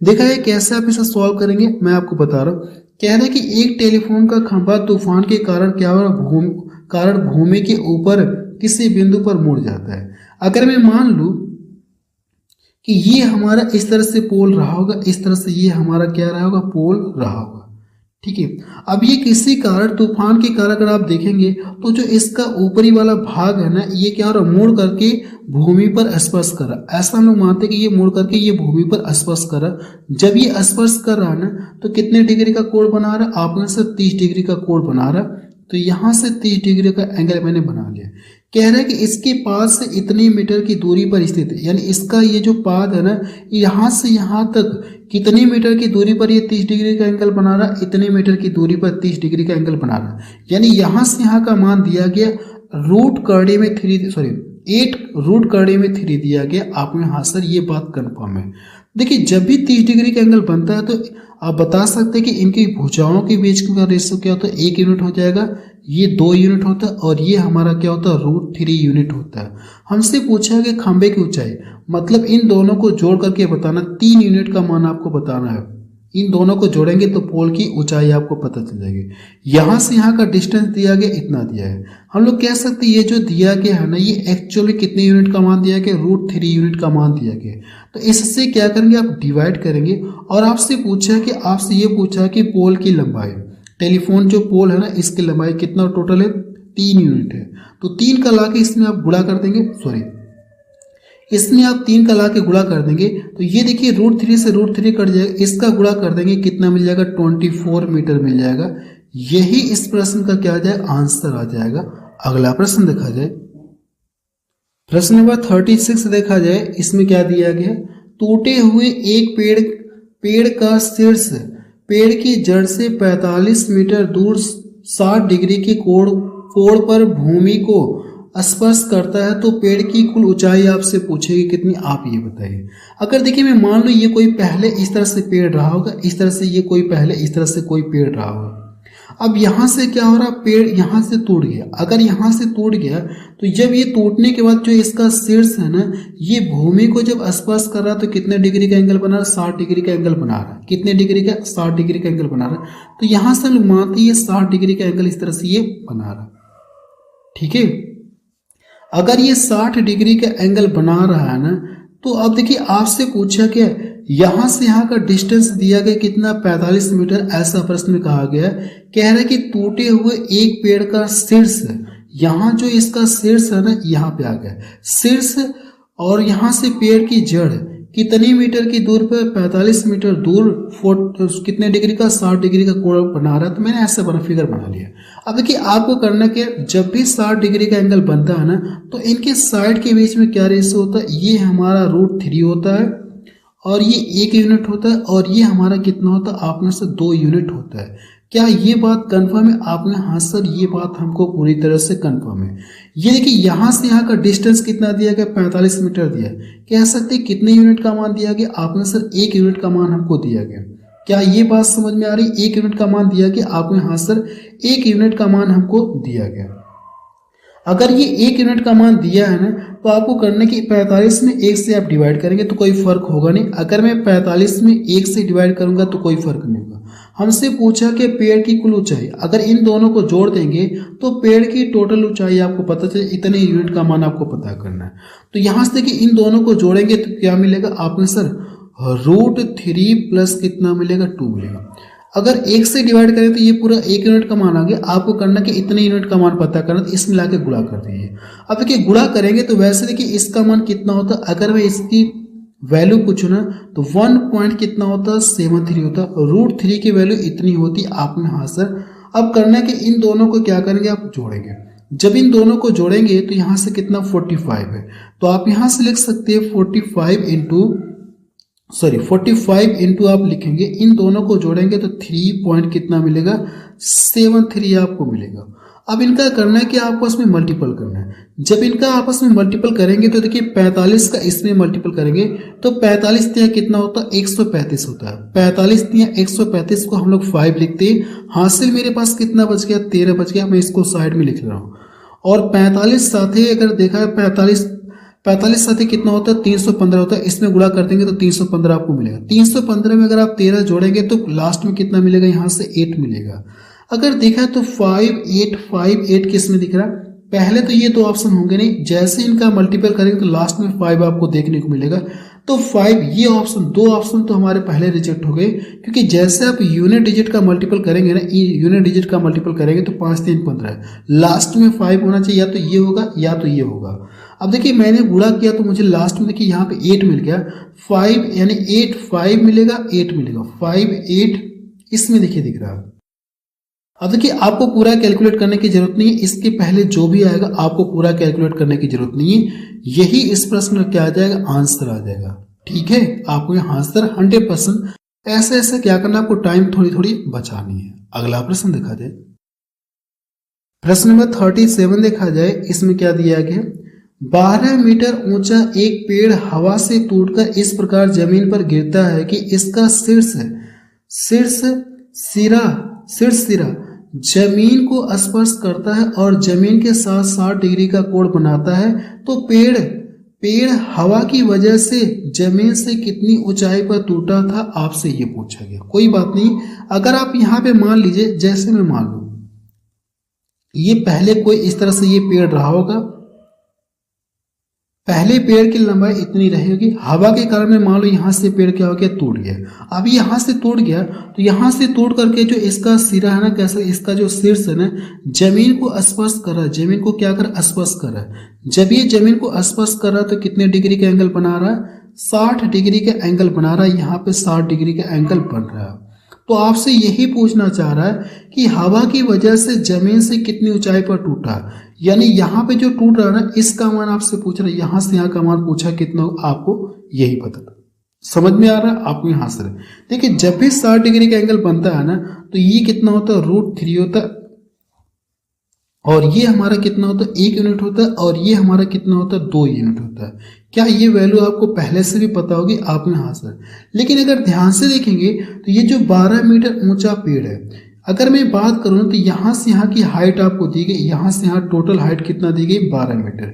देखा है कैसे आप इसे सॉल्व करेंगे, मैं आपको बता रहा हूँ। कह रहे हैं कि एक टेलीफोन का खंभा तूफान के कारण क्या हो रहा, भूमि के ऊपर किसी बिंदु पर मुड़ जाता है। अगर मैं मान लूं कि ये हमारा इस तरह से पोल रहा होगा, इस तरह से ये हमारा क्या रहा होगा, पोल रहा होगा, ठीक है। अब ये किसी कारण, तूफान के कारण अगर आप देखेंगे तो जो इसका ऊपरी वाला भाग है ना, ये क्या हो रहा है, मुड़ करके भूमि पर स्पर्श कर रहा। ऐसा हम लोग मानते हैं कि ये मुड़ करके ये भूमि पर स्पर्श कर रहा। जब ये स्पर्श कर रहा है ना, तो कितने डिग्री का कोण बना रहा है, आपने से 30 डिग्री का कोण बना रहा। तो यहाँ से 30 डिग्री का एंगल मैंने बना लिया। कह रहा है कि इसके पाद से इतनी मीटर की दूरी पर स्थित है, यानी इसका ये जो पाद है ना, यहाँ से यहाँ तक कितनी मीटर की दूरी पर ये 30 डिग्री का एंगल बना रहा, इतने मीटर की दूरी पर 30 डिग्री का एंगल बना रहा। यानी यहाँ से यहाँ का मान दिया गया √3 दिया गया। आपने हाँ सर ये बात कंफर्म है। देखिए जब भी 30 डिग्री का एंगल बनता है तो आप बता सकते हैं कि इनकी भुजाओं के बीच का रेशियो क्या होता है, 1 यूनिट हो जाएगा, ये 2 यूनिट होता है और ये हमारा क्या होता है, √3 यूनिट होता है। हमसे पूछा कि खंबे की ऊंचाई, मतलब इन दोनों को जोड़ करके बताना, 3 यूनिट का मान आपको बताना है। इन दोनों को जोड़ेंगे तो पोल की ऊंचाई आपको पता चल जाएगी। यहाँ से यहाँ का डिस्टेंस दिया गया, इतना दिया है। हम लोग कह सकते हैं ये जो दिया गया है ना, ये एक्चुअली कितने यूनिट का मान दिया गया, √3 यूनिट का मान दिया गया। तो इससे क्या करेंगे, आप डिवाइड करेंगे। और आपसे ये पूछा कि पोल की लंबाई, टेलीफोन जो पोल है ना, इसकी लंबाई कितना टोटल है, 3 यूनिट है। तो 3 का ला के इसमें आप गुणा कर देंगे, इसमें आप 3 का ला के गुणा कर देंगे तो ये देखिए √3 से √3 कट जाएगा, इसका गुणा कर देंगे, कितना मिल जाएगा, 24 मीटर मिल जाएगा। यही इस प्रश्न का क्या आ जाएगा, आंसर आ जाएगा। अगला प्रश्न देखा जाए, प्रश्न नंबर 36 देखा जाए। इसमें क्या दिया गया, टूटे हुए एक पेड़ का शीर्ष पेड़ की जड़ से 45 मीटर दूर 60 डिग्री के कोण पर भूमि को स्पर्श करता है। तो पेड़ की कुल ऊंचाई आपसे पूछेगी कितनी, आप ये बताइए। अगर देखिए मैं मान लो ये कोई पहले इस तरह से पेड़ रहा होगा, इस तरह से ये कोई पहले इस तरह से कोई पेड़ रहा होगा। अब यहाँ से क्या हो रहा, पेड़ यहाँ से टूट गया। अगर यहाँ से टूट गया तो जब ये टूटने के बाद जो इसका शीर्ष है ना, ये भूमि को जब स्पर्श कर रहा तो कितने डिग्री का एंगल बना रहा, 60 डिग्री का एंगल बना रहा है। कितने डिग्री का, 60 डिग्री का एंगल बना रहा है। तो यहाँ से हम मानते हैं 60 डिग्री का एंगल इस तरह से ये बना रहा, ठीक है। अगर ये 60 डिग्री का एंगल बना रहा है ना, तो अब देखिए आपसे पूछा क्या, यहां से यहां का डिस्टेंस दिया गया कितना, 45 मीटर, ऐसा प्रश्न में कहा गया। कह रहा है कि टूटे हुए एक पेड़ का शीर्ष, यहाँ जो इसका शीर्ष है ना, यहाँ पे आ गया शीर्ष, और यहाँ से पेड़ की जड़ कितनी मीटर की दूर पर, 45 मीटर दूर, कितने डिग्री का, 60 डिग्री का कोण बना रहा है। तो मैंने ऐसा बना फिगर बना लिया। अब देखिए आपको करना क्या, जब भी 60 डिग्री का एंगल बनता है ना, तो इनके साइड के बीच में क्या रेशियो होता है, ये हमारा √3 होता है और ये 1 यूनिट होता है, और ये हमारा कितना होता है, आपने से 2 यूनिट होता है। क्या ये बात कंफर्म है, आपने हाँ सर ये बात हमको पूरी तरह से कंफर्म है। ये देखिए यहाँ से यहाँ का डिस्टेंस कितना दिया गया, 45 मीटर दिया। कह सकते हैं कितने यूनिट का मान दिया गया, आपने सर 1 यूनिट का मान हमको दिया गया। क्या ये बात समझ में आ रही, 1 यूनिट का मान दिया गया, आपने हाँ सर 1 यूनिट का मान हमको दिया गया। अगर ये 1 यूनिट का मान दिया है ना, तो आपको करना कि 45 में 1 से आप डिवाइड करेंगे तो कोई फर्क होगा नहीं। अगर मैं 45 में 1 से डिवाइड करूंगा तो कोई फर्क नहीं होगा। हमसे पूछा कि पेड़ की कुल ऊंचाई, अगर इन दोनों को जोड़ देंगे तो पेड़ की टोटल ऊंचाई आपको पता चले, इतने यूनिट का मान आपको पता करना है। तो यहां से देखिए इन दोनों को जोड़ेंगे तो क्या मिलेगा आपको सर, √3 प्लस कितना मिलेगा, 2 मिलेगा। अगर 1 से डिवाइड करें तो ये पूरा 1 यूनिट का मान आ गया। आपको करना कि इतने यूनिट का मान पता करना, तो इसमें लाके गुणा कर दीजिए। अब देखिए गुणा करेंगे तो वैसे देखिए इसका मान कितना होता, अगर मैं इसकी वैल्यू पूछूं ना तो 1 पॉइंट कितना होता, 73 होता। √3 की वैल्यू इतनी होती आपने। हाँ सर, अब करना कि इन दोनों को क्या करेंगे, आप जोड़ेंगे। जब इन दोनों को जोड़ेंगे तो यहाँ से कितना 45 है, तो आप यहाँ से लिख सकते हैं 45 इंटू आप लिखेंगे, इन दोनों को जोड़ेंगे तो 3 पॉइंट कितना मिलेगा, 73 आपको मिलेगा। अब इनका करना है कि आपस में मल्टीपल करना है। जब इनका आपस में मल्टीपल करेंगे तो देखिए 45 का इसमें मल्टीपल करेंगे तो 45 तिया कितना होता है, 135 होता है। 45 तिया 135 को हम लोग 5 लिखते हैं। हासिल मेरे पास कितना बच गया, 13 बच गया। मैं इसको साइड में लिख रहा हूँ। और 45 साथे अगर देखा है 45 साथे कितना होता है, 315 होता है। इसमें गुणा कर देंगे तो 315 आपको मिलेगा। 315 में अगर आप 13 जोड़ेंगे तो लास्ट में कितना मिलेगा, यहाँ से 8 मिलेगा। अगर देखा तो 5 किस में दिख रहा है, पहले तो ये 2 ऑप्शन होंगे नहीं, जैसे इनका मल्टीपल करेंगे तो लास्ट में 5 आपको देखने को मिलेगा। तो 5 ये ऑप्शन, 2 ऑप्शन तो हमारे पहले रिजेक्ट हो गए, क्योंकि जैसे आप यूनिट डिजिट का मल्टीपल करेंगे ना, यूनिट डिजिट का मल्टीपल करेंगे तो 5 3 15 लास्ट में 5 होना चाहिए, या तो ये होगा या तो ये होगा। अब देखिए मैंने गुणा किया तो मुझे लास्ट में देखिए यहाँ पे 8 मिल गया। 5 यानी 8 5 मिलेगा, 8 मिलेगा, 5 8 इसमें देखिए दिख रहा है। अब देखिए आपको पूरा कैलकुलेट करने की जरूरत नहीं है, इसके पहले जो भी आएगा आपको पूरा कैलकुलेट करने की जरूरत नहीं है। यही इस प्रश्न में क्या आ जाएगा, आंसर आ जाएगा। ठीक है, आपको यहाँ आंसर 100% ऐसे ऐसे क्या करना, आपको टाइम थोड़ी थोड़ी बचानी है। अगला प्रश्न देखा जाए, प्रश्न नंबर 37 देखा जाए। इसमें क्या दिया गया, 12 मीटर ऊंचा एक पेड़ हवा से टूटकर इस प्रकार जमीन पर गिरता है कि इसका शीर्ष सिरा जमीन को स्पर्श करता है और जमीन के साथ 60 डिग्री का कोण बनाता है। तो पेड़ हवा की वजह से जमीन से कितनी ऊंचाई पर टूटा था, आपसे ये पूछा गया। कोई बात नहीं, अगर आप यहाँ पे मान लीजिए, जैसे मैं मान लूं ये पहले कोई इस तरह से ये पेड़ रहा होगा, पहले पेड़ की लंबाई इतनी रहेगी, हवा के कारण में मान लो यहाँ से पेड़ क्या हो गया, टूट गया। अब यहाँ से टूट गया तो यहाँ से टूट करके जो इसका सिरा है ना, कैसे इसका जो शीर्ष है ना, जमीन को स्पर्श कर रहा है। जमीन को क्या कर, स्पर्श कर रहा है। जब ये जमीन को स्पर्श कर रहा है तो कितने डिग्री का एंगल बना रहा है, 60 डिग्री का एंगल बना रहा है। यहाँ पे 60 डिग्री का एंगल बन रहा है। तो आपसे यही पूछना चाह रहा है कि हवा की वजह से जमीन से कितनी ऊंचाई पर टूटा, यानी यहाँ पे जो टूट रहा है ना, इसका मान आपसे पूछ रहा है। यहाँ से यहाँ का मान पूछा कितना, आपको यही पता। समझ में आ रहा है आपको यहाँ से। देखिए जब भी 60 डिग्री का एंगल बनता है ना, तो ये कितना होता है, √3 होता है। और ये हमारा कितना होता है, 1 यूनिट होता है। और ये हमारा कितना होता है, 2 यूनिट होता है। क्या ये वैल्यू आपको पहले से भी पता होगी, आपने हाँ सर। लेकिन अगर ध्यान से देखेंगे तो ये जो 12 मीटर ऊंचा पेड़ है, अगर मैं बात करूं तो यहाँ से यहाँ की हाइट आपको दी गई, यहाँ से यहाँ टोटल हाइट कितना दी गई, 12 मीटर।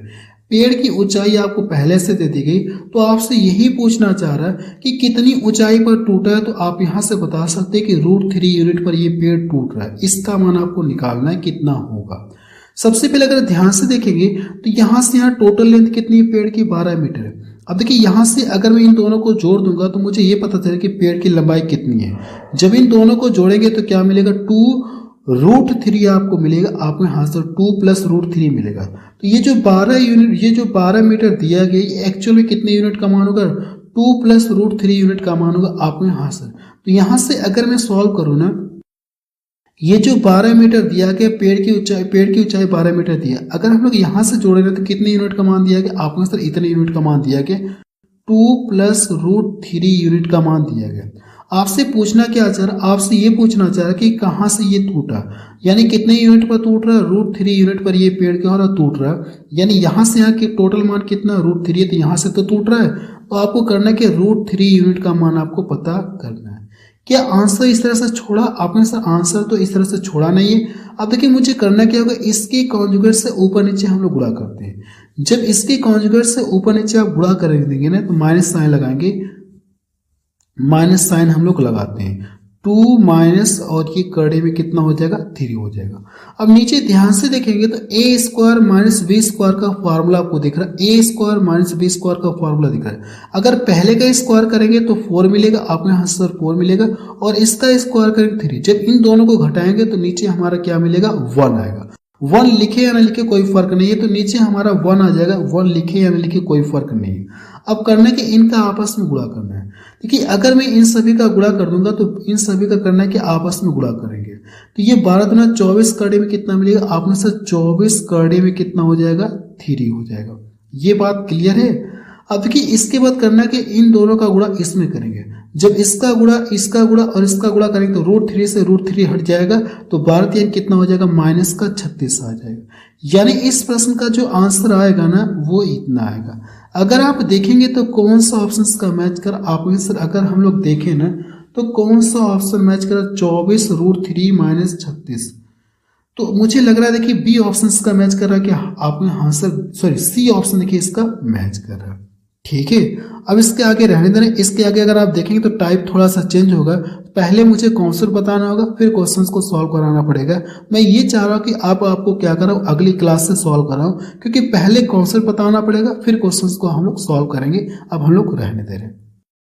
पेड़ की ऊंचाई आपको पहले से दे दी गई, तो आपसे यही पूछना चाह रहा है कि कितनी ऊंचाई पर टूटा है। तो आप यहाँ से बता सकते हैं कि √3 यूनिट पर ये पेड़ टूट रहा है। इसका मान आपको निकालना है कितना होगा। सबसे पहले अगर ध्यान से देखेंगे तो यहाँ से यहाँ टोटल लेंथ कितनी है पेड़ की, 12 मीटर है। अब देखिए यहाँ से अगर मैं इन दोनों को जोड़ दूंगा तो मुझे ये पता चले कि पेड़ की लंबाई कितनी है। जब इन दोनों को जोड़ेंगे तो क्या मिलेगा, 2√3 आपको मिलेगा। आपको यहाँ से 2 + √3 मिलेगा। तो ये जो 12 यूनिट, ये जो 12 मीटर दिया गया, एक्चुअल में कितने यूनिट का मान होगा, 2 + √3 यूनिट का मान होगा आपको यहाँ से। तो यहाँ से अगर मैं सॉल्व करूँ ना, ये जो 12 मीटर दिया गया, पेड़ की ऊंचाई 12 मीटर दिया, अगर हम लोग यहाँ से जोड़े तो कितने यूनिट का मान दिया गया, आपको सर इतने यूनिट का मान दिया गया, 2 + √3 यूनिट का मान दिया गया। आपसे पूछना क्या चाह रहा, आपसे ये पूछना चाह रहा कि कहाँ से ये टूटा, यानी कितने यूनिट पर टूट रहा है, √3 यूनिट पर ये पेड़ क्या हो रहा है, टूट रहा है। यानी यहाँ से यहाँ की टोटल मान कितना, √3 है, तो यहाँ से तो टूट रहा है। तो आपको करना है कि √3 यूनिट का मान आपको पता करना है। क्या आंसर इस तरह से छोड़ा आपने? सर आंसर तो इस तरह से छोड़ा नहीं है। अब देखिए मुझे करना क्या होगा, इसके कॉन्जुगेट से ऊपर नीचे हम लोग गुणा करते हैं। जब इसके कॉन्जुगेट से ऊपर नीचे आप गुणा कर देंगे ना तो माइनस साइन लगाएंगे, माइनस साइन हम लोग लगाते हैं। 2 माइनस और ये करने में कितना हो जाएगा, 3 हो जाएगा। अब नीचे ध्यान से देखेंगे तो ए स्क्वायर माइनस बी स्क्वायर का फॉर्मूला आपको दिख रहा है। ए स्क्वायर माइनस बी स्क्वायर का फॉर्मूला दिख रहा है। अगर पहले का स्क्वायर करेंगे तो 4 मिलेगा, आपके यहाँ सर 4 मिलेगा, और इसका स्क्वायर करेंगे 3। जब इन दोनों को घटाएंगे तो नीचे हमारा क्या मिलेगा, 1 आएगा। 1 लिखे या ना लिखे कोई फर्क नहीं है, तो नीचे हमारा 1 आ जाएगा। 1 लिखे या ना लिखे कोई फर्क नहीं है। अब करना है कि इनका आपस में गुणा करना है। देखिए अगर मैं इन सभी का गुणा कर दूंगा तो इन सभी का करना है कि आपस में गुणा करेंगे। तो ये 12 दूना 24 करने में कितना मिलेगा, आपने सर 24 करने में कितना हो जाएगा, 3 हो जाएगा। ये बात क्लियर है। अब देखिए इसके बाद करना है कि इन दोनों का गुणा इसमें करेंगे। जब इसका गुणा और इसका गुणा करेंगे तो √3 से √3 हट जाएगा, तो 12 कितना हो जाएगा, माइनस का 36 आ जाएगा। यानी इस प्रश्न का जो आंसर आएगा ना वो इतना आएगा। अगर आप देखेंगे तो कौन सा ऑप्शन का मैच कर, आप सर अगर हम लोग देखें ना तो कौन सा ऑप्शन मैच कर, 24 √3 माइनस 36। तो मुझे लग रहा है देखिए बी ऑप्शन का मैच कर रहा है कि आपने, हाँ सर सॉरी सी ऑप्शन देखिए इसका मैच कर रहा है। ठीक है, अब इसके आगे रहने देना। इसके आगे अगर आप देखेंगे तो टाइप थोड़ा सा चेंज होगा। पहले मुझे कॉन्सेप्ट बताना होगा, फिर क्वेश्चंस को सॉल्व कराना पड़ेगा। मैं ये चाह रहा हूँ कि आपको क्या कराऊँ, अगली क्लास से सॉल्व कराऊँ, क्योंकि पहले कॉन्सेप्ट बताना पड़ेगा, फिर क्वेश्चंस को हम लोग सॉल्व करेंगे। अब हम लोग रहने दे रहे हैं।